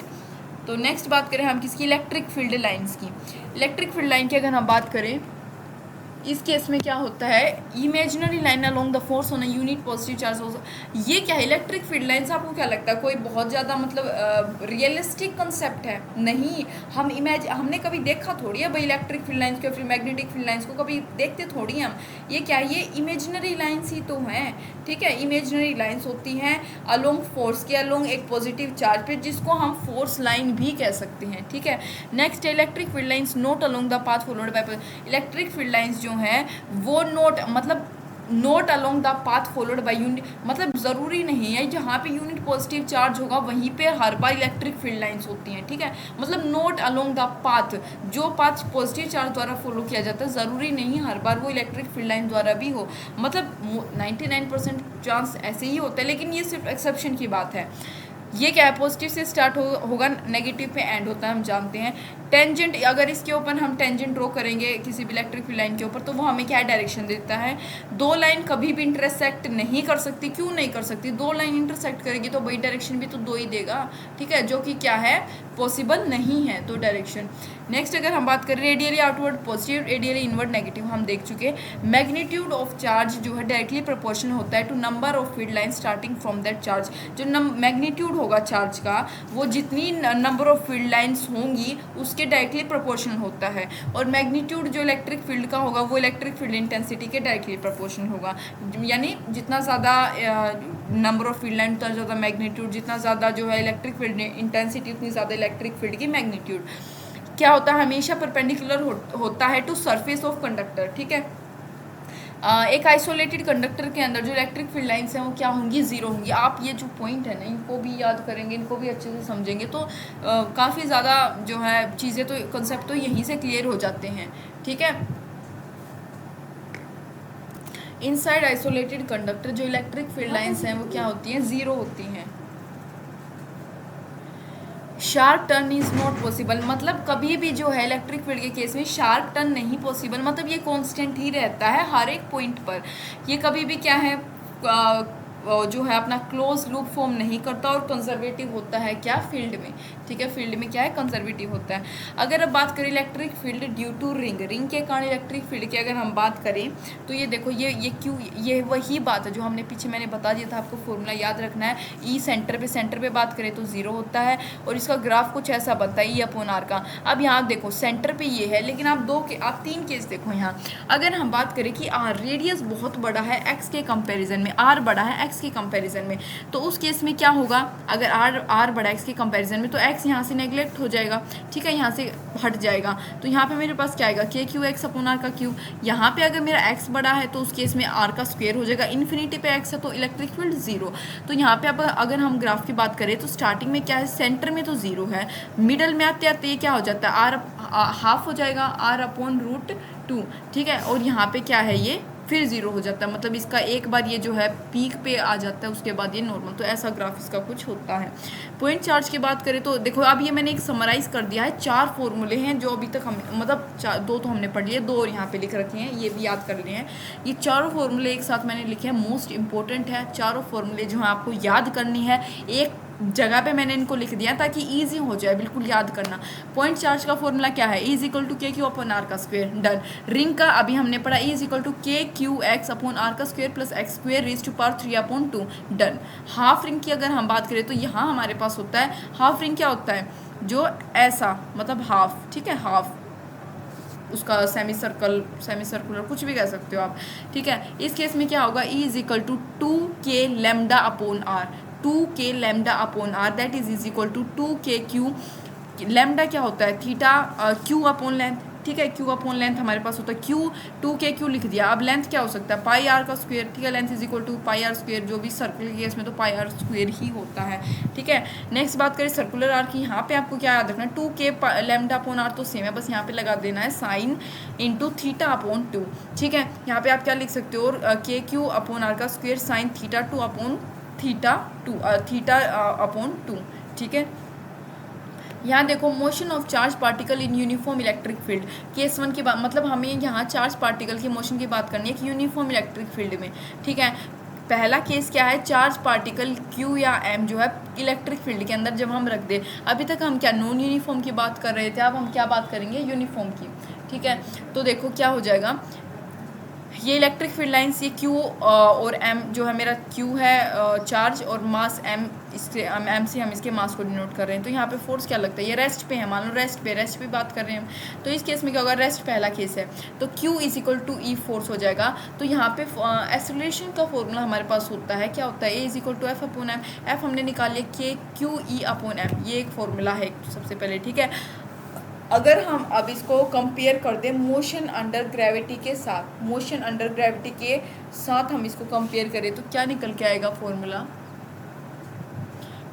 A: तो नेक्स्ट बात करें हम किसकी, इलेक्ट्रिक फील्ड लाइंस की। इलेक्ट्रिक फील्ड लाइन की अगर हम बात करें इस केस में क्या होता है, imaginary line along the force on a unit positive charge हो, ये क्या है इलेक्ट्रिक फील्ड लाइंस, आपको क्या लगता है कोई बहुत ज़्यादा मतलब रियलिस्टिक कंसेप्ट है? नहीं, हमने कभी देखा थोड़ी है भाई इलेक्ट्रिक फील्ड लाइंस को, फिर मैग्नेटिक फील्ड लाइंस को कभी देखते थोड़ी हम। ये क्या है, ये इमेजिनरी लाइंस ही तो हैं, ठीक है, इमेजिनरी लाइंस होती हैं अलोंग फोर्स के, अलोंग एक पॉजिटिव चार्ज पे, जिसको हम फोर्स लाइन भी कह सकते हैं, ठीक है। Next electric field lines note along the path followed by, electric field lines जो हैं वो note along the path followed by unit, मतलब ज़रूरी नहीं है जहाँ पे यूनिट पॉजिटिव चार्ज होगा वहीं पे हर बार इलेक्ट्रिक फील्ड लाइंस होती हैं, ठीक है। मतलब नोट अलोंग द पाथ, जो पाथ पॉजिटिव चार्ज द्वारा फॉलो किया जाता है ज़रूरी नहीं हर बार वो इलेक्ट्रिक फील्ड लाइन द्वारा भी हो, मतलब 99% चांस ऐसे ही होता है, लेकिन ये सिर्फ एक्सेप्शन की बात है। ये क्या है, पॉजिटिव से स्टार्ट होगा, नेगेटिव पे एंड होता है, हम जानते हैं। टेंजेंट, अगर इसके ऊपर हम टेंजेंट ड्रॉ करेंगे किसी भी इलेक्ट्रिक फील्ड लाइन के ऊपर, तो वो हमें क्या डायरेक्शन देता है, दो लाइन कभी भी इंटरसेक्ट नहीं कर सकती। क्यों नहीं कर सकती, दो लाइन इंटरसेक्ट करेगी तो वही डायरेक्शन भी तो दो ही देगा, ठीक है, जो कि क्या है, पॉसिबल नहीं है तो डायरेक्शन। नेक्स्ट अगर हम बात करें radially outward positive, radially inward negative, हम देख चुके। मैग्नीट्यूड ऑफ चार्ज जो है डायरेक्टली प्रोपोर्शनल होता है to number of field line starting from that charge, जो मैग्नीट्यूड होगा चार्ज का वो जितनी नंबर ऑफ फील्ड लाइंस होंगी उसके डायरेक्टली प्रोपोर्शनल होता है, और मैग्नीट्यूड जो इलेक्ट्रिक फील्ड का होगा वो इलेक्ट्रिक फील्ड इंटेंसिटी के डायरेक्टली प्रोपोर्शनल होगा, यानी जितना ज़्यादा नंबर ऑफ फील्ड लाइन उतना ज़्यादा मैग्नीट्यूड, जितना ज़्यादा जो है इलेक्ट्रिक फील्ड इंटेंसिटी उतनी ज़्यादा इलेक्ट्रिक फील्ड की मैग्नीट्यूड। क्या होता है, हमेशा परपेंडिकुलर होता है टू सरफेस ऑफ कंडक्टर, ठीक है। एक आइसोलेटेड कंडक्टर के अंदर जो इलेक्ट्रिक फील्ड लाइंस हैं वो क्या होंगी, ज़ीरो होंगी। आप ये जो पॉइंट है ना इनको भी याद करेंगे, इनको भी अच्छे से समझेंगे तो काफ़ी ज़्यादा जो है चीज़ें तो कंसेप्ट तो यहीं से क्लियर हो जाते हैं, ठीक है। इनसाइड आइसोलेटेड कंडक्टर जो इलेक्ट्रिक फील्ड लाइंस हैं वो क्या होती हैं, ज़ीरो होती हैं। Sharp turn is not possible, मतलब कभी भी जो है इलेक्ट्रिक फील्ड के केस में शार्प टर्न नहीं पॉसिबल, मतलब ये कांस्टेंट ही रहता है हर एक पॉइंट पर, ये कभी भी क्या है जो है अपना क्लोज लूप फॉर्म नहीं करता और कंजर्वेटिव होता है क्या, फील्ड में, ठीक है, फील्ड में क्या है, कंजर्वेटिव होता है। अगर अब बात करें electric field due to ring के कारण इलेक्ट्रिक फील्ड की अगर हम बात करें तो ये देखो ये क्यों, ये वही बात है जो हमने पीछे मैंने बता दिया था, आपको फॉर्मूला याद रखना है। ई सेंटर पे बात करें तो ज़ीरो होता है और इसका ग्राफ कुछ ऐसा बनता है E/R का। अब यहाँ देखो सेंटर पे ये है, लेकिन आप तीन केस देखो यहाँ। अगर हम बात करें कि आर रेडियस बहुत बड़ा है एक्स के कंपेरिजन में, आर बड़ा है एक्स के कंपैरिजन में, तो उस केस में क्या होगा, अगर आर बड़ा एक्स के कंपैरिजन में तो एक्स यहाँ से नेग्लेक्ट हो जाएगा, ठीक है, यहाँ से हट जाएगा, तो यहाँ पे मेरे पास क्या आएगा, KQ(x/R) का क्यू। यहाँ पे अगर मेरा एक्स बड़ा है तो उस केस में आर का स्क्वायर हो जाएगा, इन्फिनिटी पे एक्स है तो इलेक्ट्रिक फील्ड ज़ीरो। तो यहाँ पे अब अगर हम ग्राफ की बात करें तो स्टार्टिंग में क्या है, सेंटर में तो ज़ीरो है, मिडल में आते आते ये क्या हो जाता है, आर हाफ हो जाएगा, R/√2, ठीक है, और यहाँ पे क्या है ये फिर ज़ीरो हो जाता है, मतलब इसका एक बार ये जो है पीक पे आ जाता है उसके बाद ये नॉर्मल, तो ऐसा ग्राफ इसका कुछ होता है। पॉइंट चार्ज की बात करें तो देखो अब ये मैंने एक समराइज़ कर दिया है, 4 फॉर्मूले हैं जो अभी तक हम मतलब 2 तो हमने पढ़ लिए, 2 और यहाँ पे लिख रखे हैं, ये भी याद कर लिए हैं। ये चारों फॉर्मूले एक साथ मैंने लिखे हैं, मोस्ट इंपॉर्टेंट है चारों फॉर्मूले जो है आपको याद करनी है, एक जगह पे मैंने इनको लिख दिया ताकि इजी हो जाए बिल्कुल याद करना। पॉइंट चार्ज का फॉर्मूला क्या है, E=KQ/R का स्क्वायर, डन। रिंग का अभी हमने पढ़ा E=KQX/R का square plus x²⁵ done. Half ring की अगर हम बात करें तो यहाँ हमारे पास होता है, हाफ रिंग क्या होता है, जो ऐसा मतलब हाफ, ठीक है, हाफ उसका सेमी सर्कुलर कुछ भी कह सकते हो आप, ठीक है। इस केस में क्या होगा, E=2k λ/R, 2k λ/R that is equal to 2kq। Lambda क्या होता है, थीटा Q/लेंथ, ठीक है, Q/लेंथ हमारे पास होता है Q, 2kq लिख दिया। अब लेंथ क्या हो सकता है, πr का स्क्वायर, ठीक है, length is equal to πr², जो भी सर्कुलर केस में तो πr² ही होता है, ठीक है। नेक्स्ट बात करें सर्कुलर आर की, यहाँ पे आपको क्या याद रखना है, 2k λ/R तो सेम है, बस यहाँ पे लगा देना है साइन इंटू θ/2, ठीक है। यहाँ पे आप क्या लिख सकते हो, KQ/R का स्क्वायर साइन θ/2, ठीक है। यहाँ देखो motion of charge particle in uniform electric field, case 1 की बात, मतलब हमें यहाँ चार्ज पार्टिकल की मोशन की बात करनी है कि यूनिफॉर्म इलेक्ट्रिक फील्ड में, ठीक है। पहला केस क्या है, चार्ज पार्टिकल Q या M जो है इलेक्ट्रिक फील्ड के अंदर जब हम रख दे। अभी तक हम क्या नॉन यूनिफॉर्म की बात कर रहे थे, अब हम क्या बात करेंगे, यूनिफॉर्म की, ठीक है। तो देखो क्या हो जाएगा, ये इलेक्ट्रिक फील्ड लाइंस, ये Q और M जो है मेरा Q है चार्ज, और मास M, इससे M से हम इसके मास को डिनोट कर रहे हैं। तो यहाँ पे फोर्स क्या लगता है, ये रेस्ट पे है, मान लो रेस्ट पे बात कर रहे हैं हम। तो इस केस में क्या होगा, रेस्ट पहला केस है, तो Q is equal to E force हो जाएगा। तो यहाँ पे एक्सेलरेशन का फॉर्मूला हमारे पास होता है, क्या होता है, A is equal to F upon M। F हमने निकाल लिया कि QE अपॉन M, ये एक फॉर्मूला है सबसे पहले, ठीक है। अगर हम अब इसको कंपेयर कर दें मोशन अंडर ग्रेविटी के साथ, मोशन अंडर ग्रेविटी के साथ हम इसको कंपेयर करें, तो क्या निकल के आएगा फॉर्मूला,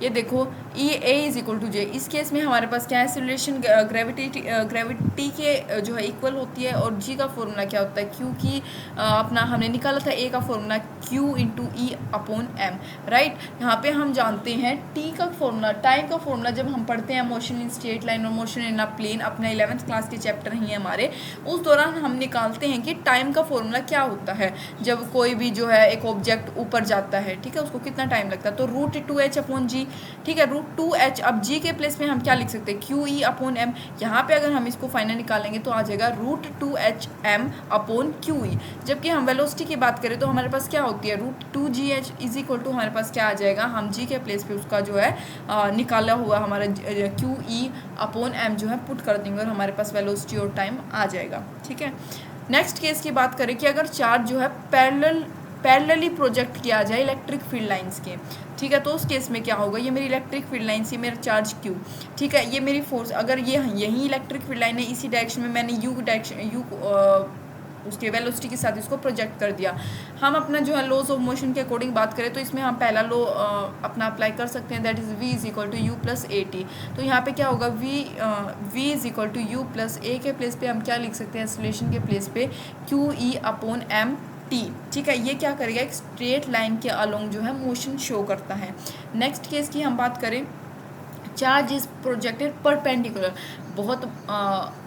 A: ये देखो E A is equal to J। इस केस में हमारे पास क्या है, एक्सेलरेशन ग्रेविटी के जो है इक्वल होती है, और G का फॉर्मूला क्या होता है, Q की अपना हमने निकाला था A का formula Q into E upon M, right. यहाँ पे हम जानते हैं T का फॉर्मूला, टाइम का फॉर्मूला जब हम पढ़ते हैं मोशन इन स्ट्रेट लाइन और मोशन इन अ प्लेन, अपना 11th क्लास के चैप्टर ही है हमारे, उस दौरान हम निकालते हैं कि टाइम का फॉर्मूला क्या होता है जब कोई भी जो है एक ऑब्जेक्ट ऊपर जाता है, ठीक है, उसको कितना टाइम लगता है, तो √2h अपॉन G, ठीक है, √2h। अब G के प्लेस में हम क्या लिख सकते हैं, QE अपॉन M। यहाँ पे अगर हम इसको फाइनल निकालेंगे तो आ जाएगा √2HM अपॉन QE। जबकि हम वेलोसिटी की बात करें तो हमारे पास क्या होती है, √2GH इज इक्वल टू हमारे पास क्या आ जाएगा, हम G के प्लेस पे उसका जो है निकाला हुआ हमारा QE अपॉन M जो है पुट कर देंगे, और हमारे पास वेलोसिटी और टाइम आ जाएगा, ठीक है। नेक्स्ट केस की बात करें कि अगर चार्ज जो है पैरेलली प्रोजेक्ट किया जाए इलेक्ट्रिक फील्ड लाइंस के, ठीक है, तो उस केस में क्या होगा, ये मेरी इलेक्ट्रिक फील्ड लाइन, ये मेरा चार्ज Q, ठीक है, ये मेरी फोर्स, अगर ये यही इलेक्ट्रिक फील्ड लाइन है, इसी डायरेक्शन में मैंने U उसके वेलोसिटी के साथ इसको प्रोजेक्ट कर दिया। हम अपना जो है लॉज ऑफ मोशन के अकॉर्डिंग बात करें तो इसमें हम पहला लॉ अपना अप्लाई कर सकते हैं, that is V is equal to U plus AT। तो यहाँ पे क्या होगा, V is equal to U plus A के प्लेस पे हम क्या लिख सकते हैं, एक्सेलरेशन के प्लेस पे QE अपॉन M T, ठीक है। ये क्या करेगा, एक स्ट्रेट लाइन के अलोंग जो है मोशन शो करता है। नेक्स्ट केस की हम बात करें, चार्ज इज प्रोजेक्टेड परपेंडिकुलर, बहुत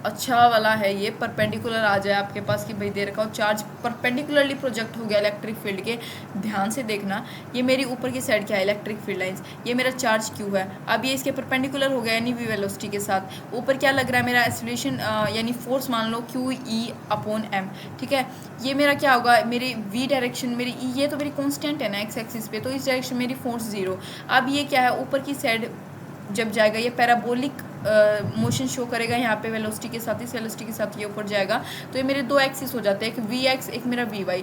A: अच्छा वाला है ये, परपेंडिकुलर आ जाए आपके पास कि भाई दे रखा हो चार्ज परपेंडिकुलरली प्रोजेक्ट हो गया इलेक्ट्रिक फील्ड के, ध्यान से देखना, ये मेरी ऊपर की साइड क्या है, इलेक्ट्रिक फील्ड लाइंस, ये मेरा चार्ज Q है। अब ये इसके परपेंडिकुलर हो गया यानी V वेलोसिटी के साथ, ऊपर क्या लग रहा है मेरा एक्सेलरेशन यानी फोर्स मान लो QE अपॉन M, ठीक है। ये मेरा क्या होगा, मेरी V डायरेक्शन मेरी ये तो मेरी कॉन्स्टेंट है ना एक्स एक्सिस पे, तो इस डायरेक्शन मेरी फोर्स 0। अब ये क्या है, ऊपर की साइड जब जाएगा ये पैराबोलिक मोशन शो करेगा यहाँ पे वेलोसिटी के साथ, इस वेलोसिटी के साथ ये ऊपर जाएगा, तो ये मेरे दो एक्सिस हो जाते हैं, एक VX एक मेरा VY।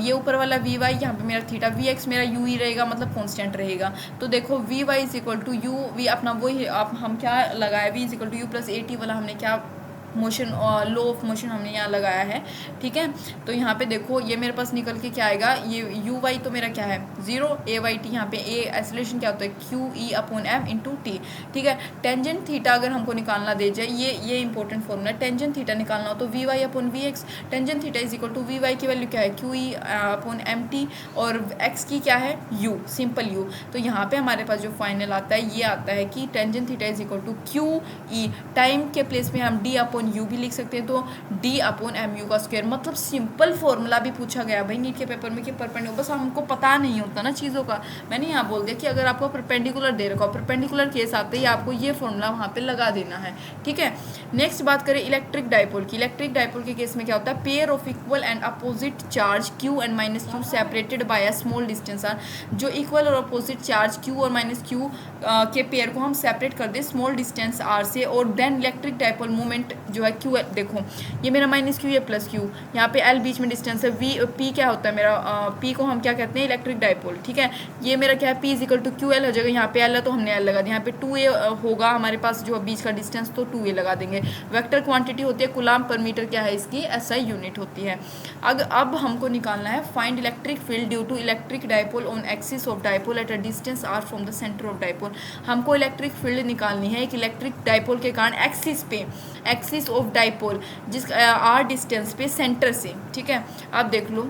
A: ये ऊपर वाला VY, यहाँ पे मेरा थीटा, VX मेरा UE रहेगा, मतलब कांस्टेंट रहेगा। तो देखो VY is equal to U, V अपना वही आप हम क्या लगाया, V is equal to U plus AT वाला हमने क्या मोशन लो ऑफ मोशन हमने यहाँ लगाया है, ठीक है। तो यहाँ पे देखो ये मेरे पास निकल के क्या आएगा, ये UY तो मेरा क्या है 0, AYT, यहाँ पे A एक्सेलरेशन क्या होता है QE upon M into T, ठीक है। टेंजेंट थीटा अगर हमको निकालना दे जाए, ये इंपॉर्टेंट फॉर्मूला है, टेंजेंट थीटा निकालना हो तो VY upon VX, tangent theta is equal to VY की वैल्यू क्या है QE अपॉन MT, और X की क्या है U, सिंपल U। तो यहाँ पे हमारे पास जो फाइनल आता है ये आता है कि tangent theta is equal to QE, time के प्लेस में हम D अपॉन U भी लिख सकते हैं, तो D अपॉन MU का स्क्वायर, मतलब सिंपल फॉर्मूला भी पूछा गया भाई नीट के पेपर में कि परपेंडिकुलर, बस हमको पता नहीं होता ना चीज़ों का। मैंने यहाँ बोल दिया कि अगर आपको परपेंडिकुलर दे रखा हो, परपेंडिकुलर केस आते ही आपको ये फॉर्मूला वहाँ पे लगा देना है, ठीक है। नेक्स्ट बात करें इलेक्ट्रिक डाइपोल की, इलेक्ट्रिक डाइपोल के केस में क्या होता है, pair of equal and opposite charge Q and minus Q separated by a small distance r, जो इक्वल और अपोजिट चार्ज Q और माइनस Q के पेयर को हम सेपरेट कर दें स्मॉल डिस्टेंस R से, और देन इलेक्ट्रिक डाइपोल मूवमेंट जो है Q, देखो ये मेरा माइनस Q, ये प्लस Q, यहाँ पे L बीच में डिस्टेंस है, P क्या होता है मेरा, P को हम क्या कहते हैं इलेक्ट्रिक डाइपोल, ठीक है। ये मेरा क्या है P is equal to QL हो जाएगा, यहाँ पे L है तो हमने L लगा दिया, यहाँ पे 2A होगा हमारे पास जो बीच का डिस्टेंस, तो 2A लगा देंगे। वेक्टर क्वांटिटी होती है कूलम्ब पर मीटर, क्या है इसकी SI यूनिट होती है। अब हमको निकालना है find electric field due to electric dipole on axis of dipole at a distance R from the centre of dipole. हमको इलेक्ट्रिक फील्ड निकालनी है एक इलेक्ट्रिक डाइपोल के कारण एक्सिस पे, एक्सिस ऑफ डाइपोल जिस R डिस्टेंस पे सेंटर से, ठीक है। अब देख लो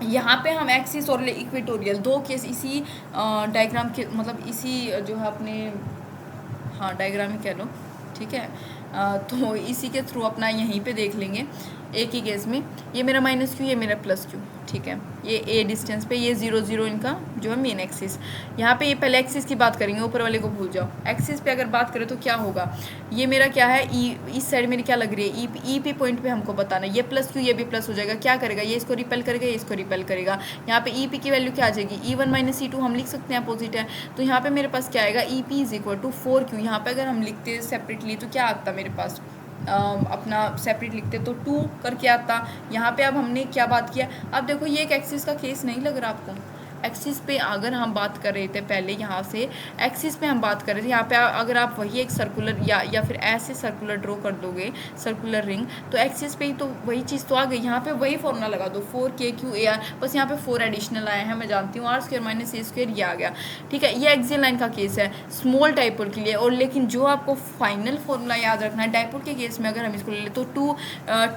A: यहाँ पे हम एक्सिस और इक्वेटोरियल दो केस इसी डायग्राम के, मतलब इसी जो है अपने, हाँ डायग्राम ही कह लो, ठीक है। तो इसी के थ्रू अपना यहीं पे देख लेंगे। ए की केस में ये मेरा माइनस क्यू, ये मेरा प्लस क्यू, ठीक है। ये ए डिस्टेंस पे, ये 0 0 इनका जो है मेन एक्सिस। यहाँ पे ये पहले एक्सिस की बात करेंगे, ऊपर वाले को भूल जाओ। एक्सिस पे अगर बात करें तो क्या होगा, ये मेरा क्या है ई, इस साइड मेरी क्या लग रही है ई पी पॉइंट पे हमको बताना है। ये प्लस क्यू, ये भी प्लस हो जाएगा, क्या करेगा ये इसको रिपेल करेगा, ये इसको रिपेल करेगा। यहाँ पे ई पी की वैल्यू क्या आ जाएगी, E1 माइनस E2 हम लिख सकते हैं, अपोजिट है। तो यहाँ पे मेरे पास क्या आएगा, e p is equal to 4Q। यहाँ पे अगर हम लिखते हैं सेपरेटली तो क्या आता मेरे पास, अपना सेपरेट लिखते तो 2 करके आता। यहाँ पे अब हमने क्या बात किया, अब देखो ये एक एक्सिस का केस नहीं लग रहा आपको। एक्सिस पे अगर हम बात कर रहे थे पहले, यहाँ से एक्सिस पे हम बात कर रहे थे, यहाँ पे अगर आप वही एक सर्कुलर या फिर ऐसे सर्कुलर ड्रॉ कर दोगे, सर्कुलर रिंग, तो एक्सिस पे ही तो वही चीज़ तो आ गई। यहाँ पे वही फॉर्मूला लगा दो, 4KQAR, बस यहाँ पे 4 एडिशनल आए हैं, मैं जानती हूँ, R² माइनस A² ये आ गया, ठीक है। ये एक्सियल लाइन का केस है स्मॉल डाइपोल के लिए। और लेकिन जो आपको फाइनल फॉर्मूला याद रखना है डाइपोल के केस में, अगर हम इसको ले ले तो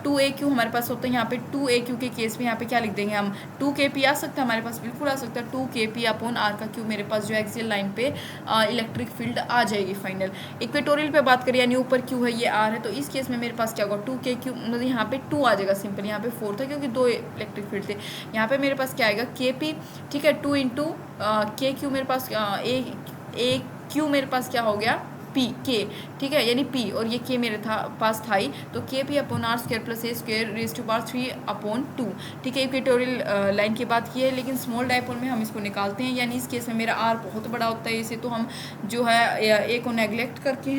A: 2AQ हमारे पास होता है। यहाँ पे 2AQ के केस में यहाँ पे क्या लिख देंगे हम, 2KP आ सकता है हमारे पास, बिल्कुल आ सकता है, 2KP अपॉन R का क्यू मेरे पास जो एक्सियल लाइन पे इलेक्ट्रिक फील्ड आ जाएगी फाइनल। इक्वेटोरियल पे बात करें यानी ऊपर क्यू है, ये R है, तो इस केस में मेरे पास क्या होगा, 2KQ, मतलब यहाँ पे 2 आ जाएगा सिंपल, यहाँ पे 4 था क्योंकि 2 इलेक्ट्रिक फील्ड थे। यहाँ पे मेरे पास क्या आएगा, KP, ठीक है, 2 इंटू KQ मेरे पास ए क्यू मेरे पास क्या हो गया, P K, ठीक है, यानी P, और ये K मेरे पास था ही, तो KP अपॉन R² plus A² raise to power 3 upon 2, ठीक है। इक्वेटोरियल लाइन की बात की है, लेकिन स्मॉल डाइपोल में हम इसको निकालते हैं, यानी इस केस में मेरा R बहुत बड़ा होता है, इसे तो हम जो है A को नेगलेक्ट करते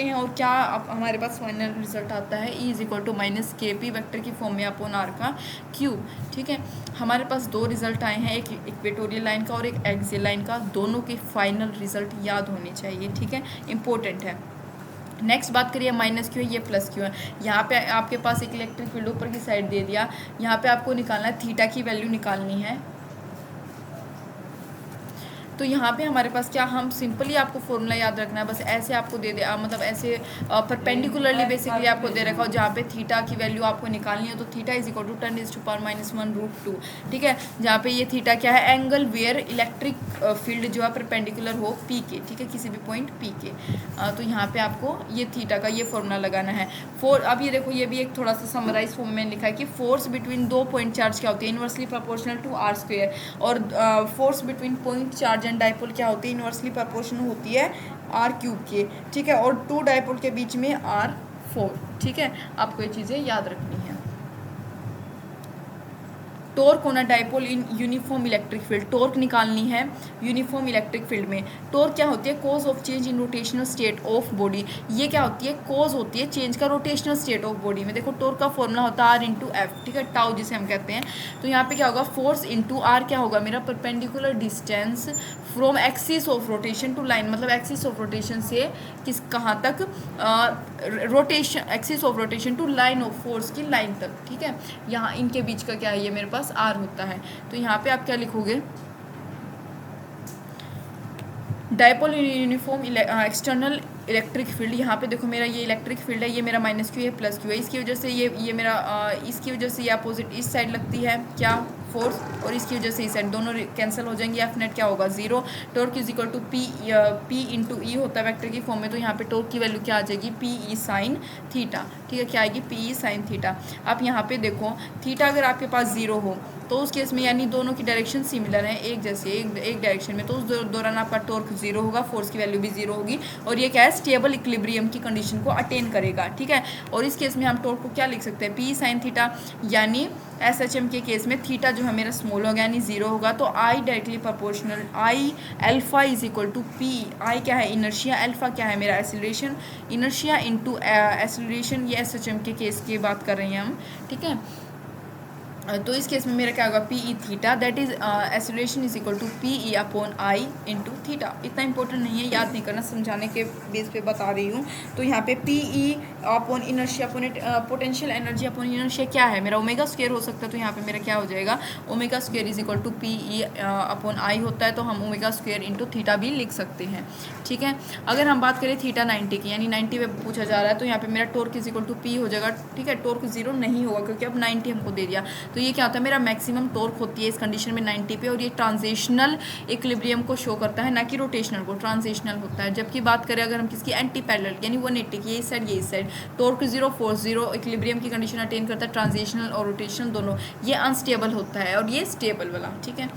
A: हैं, और क्या हमारे पास फाइनल रिजल्ट आता है, E is equal to minus KP vector की फॉर्म में अपॉन R का क्यूब, ठीक है। हमारे पास 2 रिजल्ट आए हैं, एक इक्वेटोरियल लाइन का और एक एक्सियल लाइन का, दोनों के फाइनल रिजल्ट याद होने चाहिए, ठीक है, इंपॉर्टेंट है। नेक्स्ट बात करिए माइनस क्यू है, ये प्लस क्यू है। यहाँ पे आपके पास एक इलेक्ट्रिक फील्ड ऊपर की साइड दे दिया, यहाँ पे आपको निकालना है थीटा की वैल्यू निकालनी है। तो यहाँ पे हमारे पास क्या, हम सिंपली आपको फॉर्मूला याद रखना है, बस ऐसे आपको दे दे, मतलब ऐसे परपेंडिकुलरली बेसिकली आपको दे रखा हो, जहाँ पे थीटा की वैल्यू आपको निकालनी है, तो थीटा इज इक्वल टू 10⁻⁻⁻², ठीक है। जहाँ पे ये थीटा क्या है, एंगल वेयर इलेक्ट्रिक फील्ड जो है परपेंडिकुलर हो P के, ठीक है, किसी भी पॉइंट P के। तो यहाँ पे आपको ये थीटा का ये फॉर्मूला लगाना है। अब ये देखो, ये भी एक थोड़ा सा समराइज फॉर्म में लिखा है कि फोर्स बिटवीन 2 पॉइंट चार्ज क्या होती है, इनवर्सली प्रोपोर्शनल टू R², और force between point charge and dipole क्या होती है, इनवर्सली प्रोपोर्शनल होती है R³ के, ठीक है, और 2 डाइपोल के बीच में R4, ठीक है। आपको ये चीज़ें याद रखनी है। Torque on a dipole in uniform electric field, torque निकालनी है यूनिफॉर्म इलेक्ट्रिक फील्ड में। टॉर्क क्या होती है, cause of change in rotational state of body, ये क्या होती है, कॉज होती है चेंज का रोटेशनल स्टेट ऑफ बॉडी में। देखो टॉर्क का फॉर्मूला होता है R/F, ठीक है, टाउ जिसे हम कहते हैं। तो यहाँ पे क्या होगा, फोर्स इंटू R क्या होगा मेरा, perpendicular distance from axis of rotation to line, मतलब एक्सिस ऑफ रोटेशन से कहाँ तक, rotation, axis of rotation to line of force की लाइन तक, ठीक है। यहाँ इनके बीच का क्या है, ये मेरे पास R होता है। तो यहाँ पे आप क्या लिखोगे, dipole uniform external electric field. यहाँ पे देखो मेरा ये इलेक्ट्रिक फील्ड है, ये मेरा माइनस क्यू है, प्लस क्यू है, इसकी वजह से ये मेरा इसकी वजह से ये अपोजिट इस साइड लगती है क्या, फोर्स, और इसकी वजह से इस साइड दोनों कैंसिल हो जाएंगे, एफ नेट क्या होगा 0। Torque is equal to P into E होता है वेक्टर की फॉर्म में, तो यहाँ पे टॉर्क की वैल्यू क्या आ जाएगी, PE साइन थीटा, ठीक है, क्या आएगी, PE साइन थीटा। आप यहाँ पे देखो थीटा अगर आपके पास 0 हो तो उस केस में यानी दोनों की डायरेक्शन सिमिलर है, एक जैसे एक डायरेक्शन में, तो उस दौरान आपका टॉर्क 0 होगा, फोर्स की वैल्यू भी 0 होगी, और ये क्या है, स्टेबल इक्विलिब्रियम की कंडीशन को अटेन करेगा, ठीक है। और इस केस में हम टॉर्क को क्या लिख सकते हैं, PE साइन थीटा, यानी SHM के केस में थीटा जो है मेरा स्मॉल होगा यानी 0 होगा, तो I directly proportional I alpha is equal to P। I क्या है, इनर्शिया, अल्फा क्या है मेरा एक्सीलरेशन, इनर्शिया इंटू एक्सीलरेशन, ये SHM के केस की बात कर रहे हैं हम, ठीक है। तो इस केस में मेरा क्या होगा, PE theta, that is acceleration is equal to PE upon I into theta. इतना इंपॉर्टेंट नहीं है, याद नहीं करना, समझाने के बेस पे बता रही हूँ। तो यहाँ पे PE upon inertia potential energy upon inertia क्या है मेरा, ओमेगा स्क्वायर हो सकता है, तो यहाँ पे मेरा क्या हो जाएगा, omega square is equal to PE upon I होता है, तो हम ओमेगा स्क्वायर इंटू थीटा भी लिख सकते हैं, ठीक है। अगर हम बात करें थीटा 90 की, यानी 90 पे पूछा जा रहा है, तो यहाँ पे मेरा torque is equal to P हो जाएगा, ठीक है। टॉर्क 0 नहीं होगा क्योंकि अब 90 हमको दे दिया, तो ये क्या होता है, मेरा मैक्सिमम टॉर्क होती है इस कंडीशन में 90 पे, और ये ट्रांजिशनल इक्विलिब्रियम को शो करता है, ना कि रोटेशनल को, ट्रांजिशनल होता है। जबकि बात करें अगर हम किसकी, एंटी पैरेलल यानी 180 की, ये इस साइड ये इस साइड, टॉर्क 040 इक्विलिब्रियम की कंडीशन अटेन करता है, ट्रांजिशनल और रोटेशनल दोनों। ये अनस्टेबल होता है और ये स्टेबल वाला, ठीक है।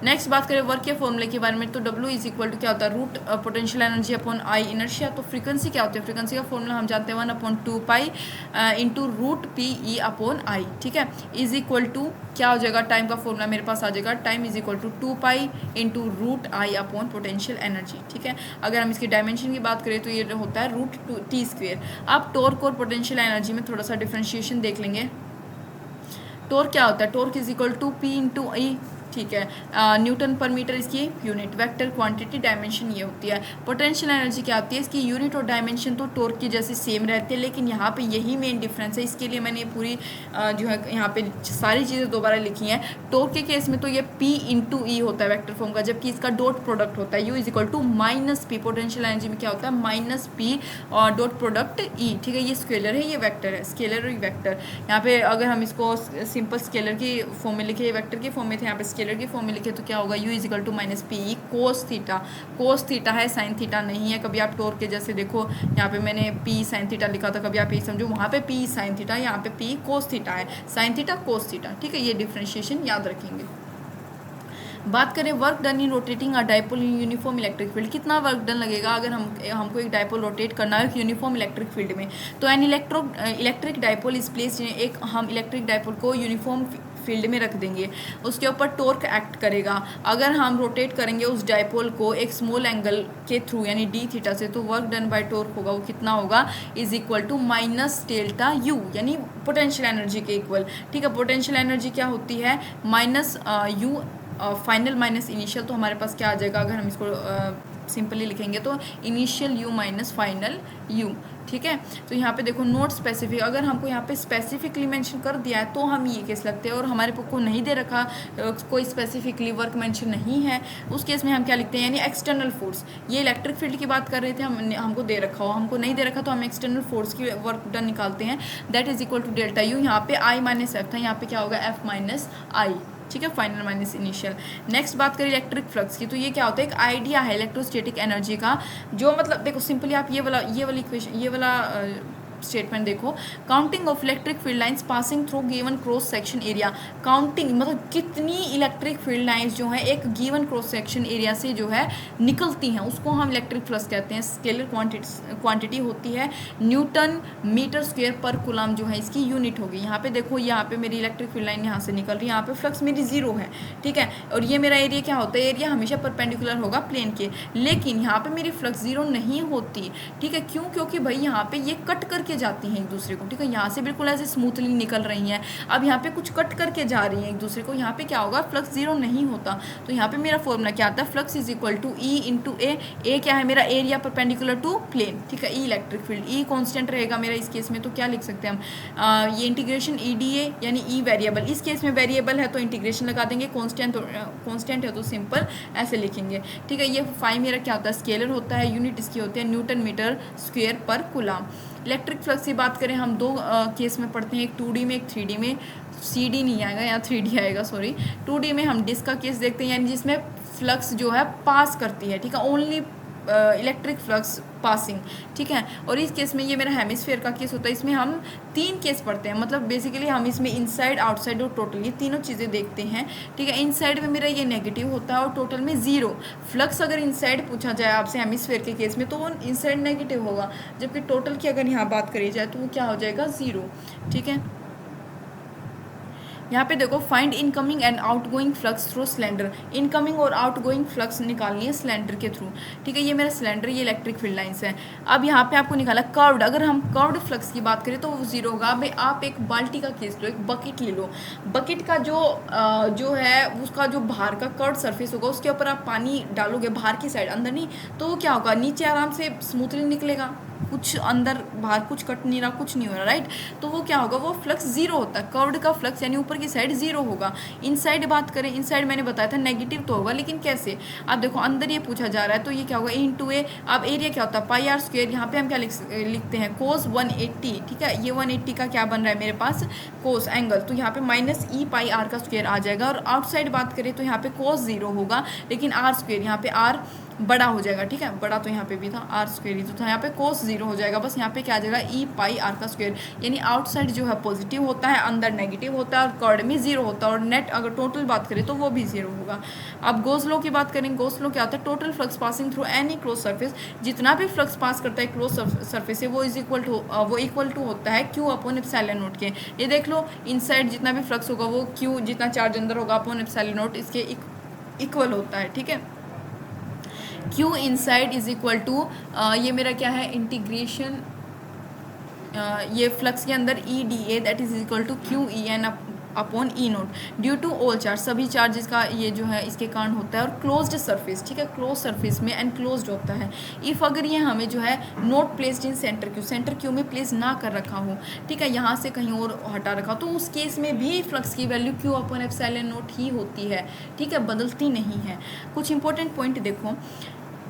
A: नेक्स्ट बात करें वर्क के फॉर्मूले के बारे में, तो W इज इक्वल टू क्या होता है, root potential energy upon I inertia. तो फ्रीक्वेंसी क्या होती है, फ्रीक्वेंसी का फॉर्मूला हम जानते हैं 1/2 into root p e upon I, ठीक है। इज इक्वल टू क्या हो जाएगा, टाइम का फॉर्मूला मेरे पास आ जाएगा, time is equal to 2 into root I upon potential energy, ठीक है। अगर हम इसकी डायमेंशन की बात करें तो ये होता है रूट टी स्क्वेयर। अब टॉर्क और पोटेंशियल एनर्जी में थोड़ा सा डिफ्रेंशिएशन देख लेंगे। टॉर्क क्या होता है, torque is equal to P into E, ठीक है, न्यूटन पर मीटर इसकी यूनिट, वेक्टर क्वांटिटी डायमेंशन ये होती है। पोटेंशियल एनर्जी क्या होती है, इसकी यूनिट और डायमेंशन तो टॉर्क की जैसे सेम रहती है, लेकिन यहाँ पे यही मेन डिफरेंस है। इसके लिए मैंने पूरी जो है यहाँ पे सारी चीज़ें दोबारा लिखी हैं। टॉर्क के केस में तो ये P इंटू ई होता है वेक्टर फॉर्म का, जबकि इसका डॉट प्रोडक्ट होता है U is equal to minus p. Potential energy में क्या होता है, माइनस पी और डॉट प्रोडक्ट E, ठीक है। ये स्केलर है, ये वेक्टर है, स्केलर और वेक्टर। यहाँ पे अगर हम इसको सिंपल स्केलर की फॉर्म में लिखे, वेक्टर की फॉर्म में थे, यहाँ पे स्केलर की फॉर्म में लिखे तो क्या होगा, U is equal to minus p cos theta. Cos theta है, साइन थीटा नहीं है। कभी आप टॉर्क के जैसे देखो, यहाँ पे मैंने P साइन थीटा लिखा था, कभी आप ये समझो वहाँ पे P साइन थीटा, यहाँ पे P कोस थीटा है, साइन थीटा कोस थीटा, ठीक है। ये डिफ्रेंशिएशन याद रखेंगे। बात करें work done in rotating a dipole in uniform electric field, कितना वर्क डन लगेगा अगर हमको एक डाइपोल रोटेट करना है यूनिफॉर्म इलेक्ट्रिक फील्ड में। तो एन इलेक्ट्रिक डाइपोल इस प्लेस, एक हम इलेक्ट्रिक डाइपोल को यूनिफॉर्म फील्ड में रख देंगे, उसके ऊपर टॉर्क एक्ट करेगा। अगर हम रोटेट करेंगे उस डाइपोल को एक स्मॉल एंगल के थ्रू यानी डी थीटा से, तो वर्क डन बाय टॉर्क होगा वो कितना होगा, is equal to minus delta u, यानी पोटेंशियल एनर्जी के इक्वल, ठीक है। पोटेंशियल एनर्जी क्या होती है, minus u final minus initial. तो हमारे पास क्या आ जाएगा, अगर हम इसको सिंपली लिखेंगे तो initial you minus final you, ठीक है। तो यहाँ पे देखो नोट स्पेसिफिक, अगर हमको यहाँ पे स्पेसिफिकली मेंशन कर दिया है तो हम ये केस लगते हैं, और हमारे को नहीं दे रखा, कोई स्पेसिफिकली वर्क मेंशन नहीं है, उस केस में हम क्या लिखते हैं, यानी एक्सटर्नल फोर्स। ये इलेक्ट्रिक फील्ड की बात कर रहे थे, हमको दे रखा हो, हमको नहीं दे रखा तो हम एक्सटर्नल फोर्स की वर्क डन निकालते हैं, that is equal to delta u. यहाँ पे आई माइनस एफ था, यहाँ पे क्या होगा, एफ माइनस आई, ठीक है, फाइनल माइनस इनिशियल। नेक्स्ट बात करें इलेक्ट्रिक फ्लक्स की, तो ये क्या होता है, एक आइडिया है इलेक्ट्रोस्टैटिक एनर्जी का, जो मतलब देखो सिंपली आप ये वाली इक्वेशन, ये वाला स्टेटमेंट देखो, counting of electric field lines passing through given cross section area. Counting मतलब कितनी इलेक्ट्रिक फील्ड लाइंस जो है एक गिवन क्रॉस सेक्शन एरिया से जो है निकलती हैं, उसको हम इलेक्ट्रिक फ्लक्स कहते हैं। स्केलर क्वांटिटी होती है, न्यूटन मीटर स्क्वायर पर कूलम जो है इसकी यूनिट होगी। यहाँ पे देखो, यहाँ पे मेरी इलेक्ट्रिक फील्ड लाइन यहाँ से निकल रही है, यहाँ पे फ्लक्स मेरी जीरो है, ठीक है। और ये मेरा एरिया क्या होता है, एरिया हमेशा परपेंडिकुलर होगा प्लेन के, लेकिन यहाँ पे मेरी फ्लक्स जीरो नहीं होती, ठीक है। क्यों, क्योंकि भाई यहाँ पे ये कट करके जाती हैं एक दूसरे को, ठीक है। यहाँ से बिल्कुल ऐसे स्मूथली निकल रही हैं, अब यहाँ पे कुछ कट करके जा रही हैं एक दूसरे को, यहाँ पे क्या होगा, फ्लक्स जीरो नहीं होता। तो यहाँ पे मेरा फॉर्मूला क्या आता है, flux is equal to E into A क्या है मेरा, एरिया परपेंडिकुलर टू प्लेन, ठीक है। E electric field, E constant रहेगा मेरा इस केस में, तो क्या लिख सकते हैं हम, ये इंटीग्रेशन ई डी ए यानी ई वेरिएबल, इस केस में वेरिएबल है तो इंटीग्रेशन लगा देंगे, कॉन्स्टेंट है तो सिंपल ऐसे लिखेंगे, ठीक है। ये फाई मेरा क्या होता है, स्केलर होता है, यूनिट इसकी होती है न्यूटन मीटर स्क्वायर पर कूलम। इलेक्ट्रिक फ्लक्स की बात करें, हम दो केस में पढ़ते हैं, एक 2D में एक 3D में, CD नहीं आएगा, यहाँ 3D आएगा, सॉरी। 2D में हम डिस्क का केस देखते हैं, यानी जिसमें फ्लक्स जो है पास करती है, ठीक है, ओनली इलेक्ट्रिक फ्लक्स पासिंग, ठीक है। और इस केस में ये मेरा हेमिस्फीयर का केस होता है, इसमें हम 3 केस पढ़ते हैं, मतलब बेसिकली हम इसमें इनसाइड आउटसाइड और टोटल ये तीनों चीज़ें देखते हैं, ठीक है। इनसाइड में मेरा ये नेगेटिव होता है और टोटल में जीरो। फ्लक्स अगर इनसाइड पूछा जाए आपसे हेमिस्फीयर के केस में तो वो इनसाइड नेगेटिव होगा, जबकि टोटल की अगर यहाँ बात करी जाए तो वो क्या हो जाएगा, जीरो, ठीक है। यहाँ पे देखो, find incoming and outgoing flux through cylinder. Incoming और आउटगोइंग फ्लक्स निकालनी है सिलेंडर के थ्रू, ठीक है। ये मेरा सिलेंडर, ये इलेक्ट्रिक फील्ड लाइंस है। अब यहाँ पे आपको निकाला कर्व्ड, अगर हम कर्व्ड फ्लक्स की बात करें तो वो जीरो होगा। भाई आप एक बाल्टी का केस लो, एक बकेट ले लो, बकेट का जो है उसका जो बाहर का कर्व्ड सरफेस होगा, उसके ऊपर आप पानी डालोगे बाहर की साइड, अंदर नहीं, तो वो क्या होगा, नीचे आराम से स्मूथली निकलेगा, कुछ अंदर बाहर कुछ कट नहीं रहा, कुछ नहीं हो रहा, राइट। तो वो क्या होगा, वो फ्लक्स जीरो होता है, कर्व्ड का फ्लक्स यानी ऊपर की साइड जीरो होगा। इनसाइड बात करें, इनसाइड मैंने बताया था नेगेटिव तो होगा, लेकिन कैसे, आप देखो अंदर ये पूछा जा रहा है तो ये क्या होगा, *a। अब एरिया क्या होता है, पाई आर स्क्वायर, यहाँ पे हम क्या लिखते हैं, कोस 180, ठीक है। ये 180 का क्या बन रहा है मेरे पास, कोस एंगल, तो यहाँ पे -e पाई आर का स्क्वायर आ जाएगा। और आउटसाइड बात करें तो यहाँ पे कोस जीरो होगा, लेकिन आर स्क्वायर, यहाँ पे आर बड़ा हो जाएगा, ठीक है, बड़ा तो यहाँ पे भी था, आर स्क्वायर ही तो था, यहाँ पे कोस जीरो हो जाएगा, बस यहाँ पे क्या आ जाएगा, e पाई आर का स्क्वायर। यानी आउटसाइड जो है पॉजिटिव होता है, अंदर नेगेटिव होता है, और कर्ड में जीरो होता है, और नेट अगर टोटल बात करें तो वो भी जीरो होगा। अब गॉस लॉ की बात करें, गॉस लॉ क्या होता है, total flux passing through any close surface, जितना भी फ्लक्स पास करता है क्लोज सरफेस से वो इक्वल टू होता है Q अपॉन एप्सिलॉन नॉट के। ये देख लो, इनसाइड जितना भी फ्लक्स होगा वो Q जितना चार्ज अंदर होगा अपॉन एप्सिलॉन नॉट इसके इक्वल होता है, ठीक है। Q inside is equal to, ये मेरा क्या है, इंटीग्रेशन, ये फ्लक्स के अंदर EdA that is equal to QEn upon E not due to all charge, सभी चार्जेस का ये जो है इसके कारण होता है। और क्लोज्ड सरफेस, ठीक है, क्लोज सरफेस में एनक्लोज्ड होता है। इफ़ अगर ये हमें जो है note placed in centre Q में प्लेस ना कर रखा हो, ठीक है, यहाँ से कहीं और हटा रखा, तो उस केस में भी फ्लक्स की value Q upon epsilon naught ही होती है, ठीक है, बदलती नहीं है। कुछ इंपॉर्टेंट पॉइंट देखो,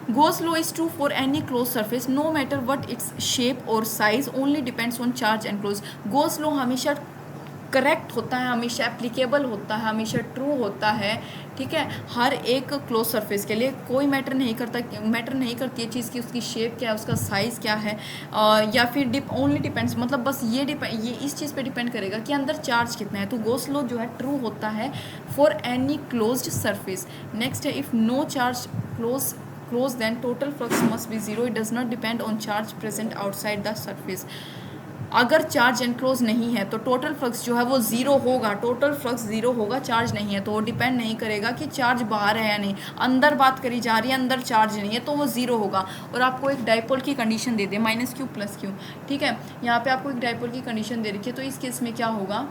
A: Gauss law is true for any closed surface no matter what its shape or size, only depends on charge enclosed। Gauss law हमेशा करेक्ट होता है, हमेशा एप्लीकेबल होता है, हमेशा ट्रू होता है, ठीक है, हर एक क्लोज सरफेस के लिए। कोई मैटर नहीं करती है चीज़ की उसकी शेप क्या है, उसका साइज़ क्या है, या फिर ओनली डिपेंड्स, मतलब बस ये इस चीज़ पे डिपेंड करेगा कि अंदर चार्ज कितना है। तो गॉस लॉ जो है ट्रू होता है for any closed surface. Next है, if no charge close then total flux must be zero, it does not depend on charge present outside the surface। अगर चार्ज एनक्लोज नहीं है तो टोटल फ्लक्स जो है वो ज़ीरो होगा, टोटल फ्लक्स ज़ीरो होगा, चार्ज नहीं है तो वो डिपेंड नहीं करेगा कि चार्ज बाहर है या नहीं। अंदर बात करी जा रही है, अंदर चार्ज नहीं है तो वो ज़ीरो होगा। और आपको एक डाइपोल की कंडीशन दे दे -Q + Q, ठीक है, यहाँ पे आपको एक डाइपोल की कंडीशन दे रखी है, तो इस केस में क्या होगा,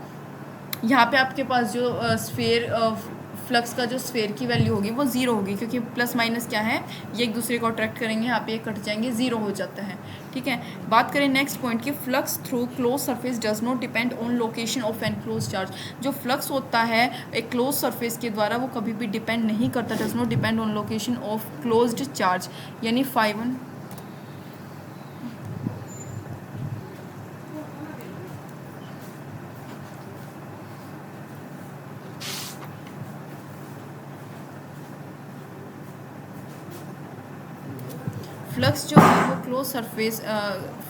A: यहाँ पे आपके पास जो फ्लक्स का जो स्फेयर की वैल्यू होगी वो ज़ीरो होगी, क्योंकि प्लस माइनस क्या है, ये एक दूसरे को अट्रैक्ट करेंगे, यहाँ पे ये कट जाएंगे, ज़ीरो हो जाता है, ठीक है। बात करें नेक्स्ट पॉइंट की, flux through close surface does not depend on location of enclose charge. जो फ्लक्स होता है एक क्लोज सरफेस के द्वारा वो कभी भी डिपेंड नहीं करता, does not depend on location of closed charge, यानी φ1 फ्लक्स जो है वो close surface,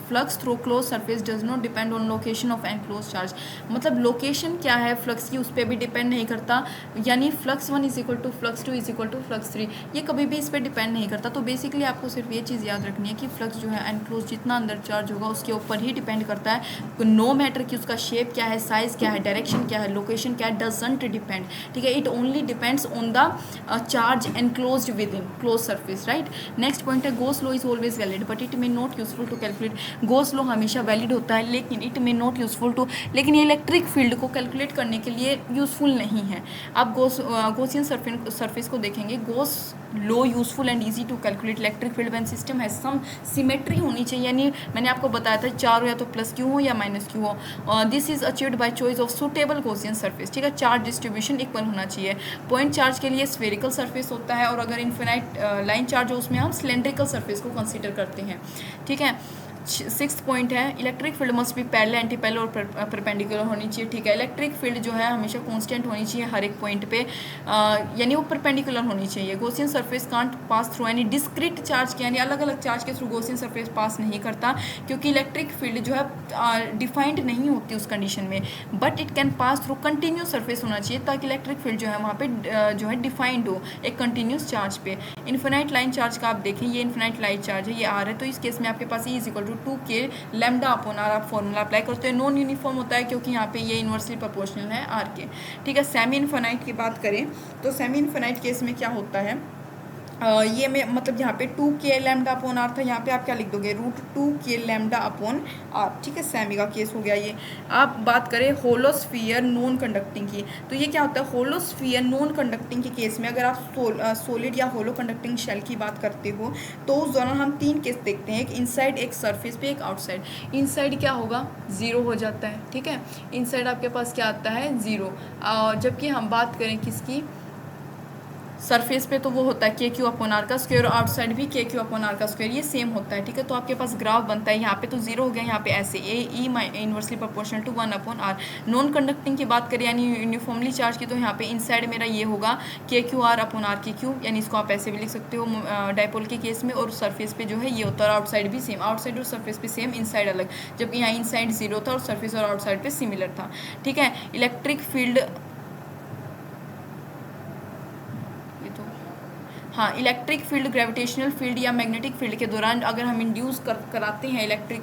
A: flux through close surface does not depend on location of enclose charge. मतलब लोकेशन क्या है फ्लक्स की, उस पर भी डिपेंड नहीं करता, यानी फ्लक्स 1 = फ्लक्स 2 = फ्लक्स 3, ये कभी भी इस पर डिपेंड नहीं करता। तो बेसिकली आपको सिर्फ ये चीज़ याद रखनी है कि फ्लक्स जो है एनक्लोज जितना अंदर चार्ज होगा उसके ऊपर ही डिपेंड करता है, नो मैटर कि उसका शेप क्या है, साइज़ क्या है, डायरेक्शन क्या है, लोकेशन क्या है, डजंट डिपेंड, ठीक है, it only depends on the charge enclose within close surface, right. Next point है, Gauss law is always valid but it may not useful to calculate. Gauss law हमेशा वैलिड होता है लेकिन it may not useful to, लेकिन ये इलेक्ट्रिक फील्ड को कैलकुलेट करने के लिए यूजफुल नहीं है। आप गॉसियन सरफेस को देखेंगे, Gauss law useful and easy to calculate electric field when system है सम सिमेट्री होनी चाहिए, यानी मैंने आपको बताया था चार हो या तो +Q हो या -Q हो। This is achieved by choice of suitable Gaussian surface, ठीक है, चार्ज डिस्ट्रीब्यूशन इक्वल होना चाहिए। पॉइंट चार्ज के लिए स्फेरिकल सरफेस होता है, और अगर इन्फिनाइट लाइन चार्ज हो उसमें हम सिलेंड्रिकल सरफेस को कंसीडर करते हैं, ठीक है। 6th पॉइंट है, इलेक्ट्रिक फील्ड मस्ट भी पैरेलल, एंटी पैरेलल और परपेंडिकुलर होनी चाहिए, ठीक है। इलेक्ट्रिक फील्ड जो है हमेशा कांस्टेंट होनी चाहिए हर एक पॉइंट पे, यानी वो परपेंडिकुलर होनी चाहिए। Gaussian surface can't pass through यानी डिस्क्रीट चार्ज के, यानी अलग अलग चार्ज के थ्रू गॉसियन सरफेस पास नहीं करता, क्योंकि इलेक्ट्रिक फील्ड जो है डिफाइंड नहीं होती उस कंडीशन में, but it can pass through continuous surface होना चाहिए ताकि इलेक्ट्रिक फील्ड जो है वहाँ पे जो है डिफाइंड हो एक कंटिन्यूस चार्ज पे। इन्फिनाइट लाइन चार्ज का आप देखें, ये इन्फिनाइट लाइन चार्ज है, ये R है, तो इस केस में आपके पास E = 2K λ/R आप फॉर्मूला अप्लाई करते हैं। नॉन यूनिफॉर्म होता है क्योंकि यहाँ पे ये इन्वर्सली प्रोपोर्शनल है R के, ठीक है। सेमी इन्फिनाइट की बात करें तो सेमी इन्फिनाइट केस में क्या होता है, ये में मतलब यहाँ पे 2k लैम्डा अपॉन आर था, यहाँ पे आप क्या लिख दोगे, √2k लैम्डा अपॉन आर, ठीक है। सेमी का केस हो गया ये। आप बात करें होलोस्फीयर नॉन कंडक्टिंग की, तो ये क्या होता है, होलोस्फीयर नॉन कंडक्टिंग के केस में अगर आप सॉलिड या होलो कंडक्टिंग शेल की बात करते हो तो उस दौरान हम 3 केस देखते हैं, एक इनसाइड, एक सरफेस पे, एक आउटसाइड। इनसाइड क्या होगा, 0 हो जाता है, ठीक है। इनसाइड आपके पास क्या आता है, 0। जबकि हम बात करें किसकी, सरफेस पे, तो वो होता है KQ अपॉन आर का स्क्वायर, और आउटसाइड भी KQ अपॉन आर का स्क्वायर, ये सेम होता है, ठीक है। तो आपके पास ग्राफ बनता है, यहाँ पे तो 0 हो गया, यहाँ पे ऐसे A E inversely proportional to 1 upon R. Non conducting की बात करें यानी यूनिफॉर्मली चार्ज की, तो यहाँ पे इनसाइड मेरा ये होगा KQR अपॉन आर KQ, यानी इसको आप ऐसे भी लिख सकते हो डायपोल के केस में। और सरफेस पे जो है ये होता है, और आउटसाइड भी सेम, आउटसाइड और सरफेस पे सेम, इनसाइड अलग, जबकि यहाँ इनसाइड 0 था और सरफेस और आउटसाइड पे सिमिलर था, ठीक है। इलेक्ट्रिक फील्ड, हाँ, इलेक्ट्रिक फील्ड ग्रेविटेशनल फील्ड या मैग्नेटिक फील्ड के दौरान अगर हम इंड्यूस कराते हैं इलेक्ट्रिक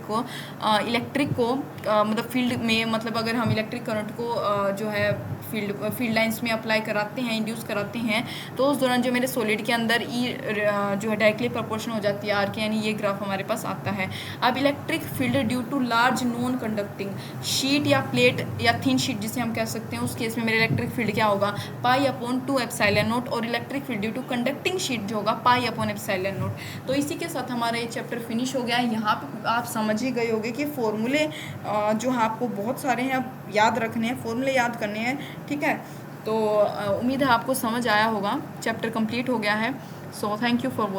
A: को मतलब फील्ड में, मतलब अगर हम इलेक्ट्रिक करंट को जो है फील्ड लाइंस में अप्लाई कराते हैं, इंड्यूस कराते हैं, तो उस दौरान जो मेरे सॉलिड के अंदर जो है डायरेक्टली प्रोपोर्शन हो जाती है आर के, यानी ये ग्राफ हमारे पास आता है। अब electric field due to large non conducting sheet या प्लेट या थिन शीट जिसे हम कह सकते हैं, उस केस में मेरा इलेक्ट्रिक फील्ड क्या होगा, पाई अपॉन 2 एप्सिलॉन नॉट, और electric field due to conducting sheet जो होगा पाई अपॉन एप्सिलॉन नॉट। तो इसी के साथ हमारा ये चैप्टर फिनिश हो गया है। यहाँ पे आप समझ ही गए होंगे कि फॉर्मूले जो है आपको बहुत सारे हैं, अब याद रखने हैं, फॉर्मूले याद करने हैं, ठीक है। तो उम्मीद है आपको समझ आया होगा, चैप्टर कंप्लीट हो गया है। So thank you for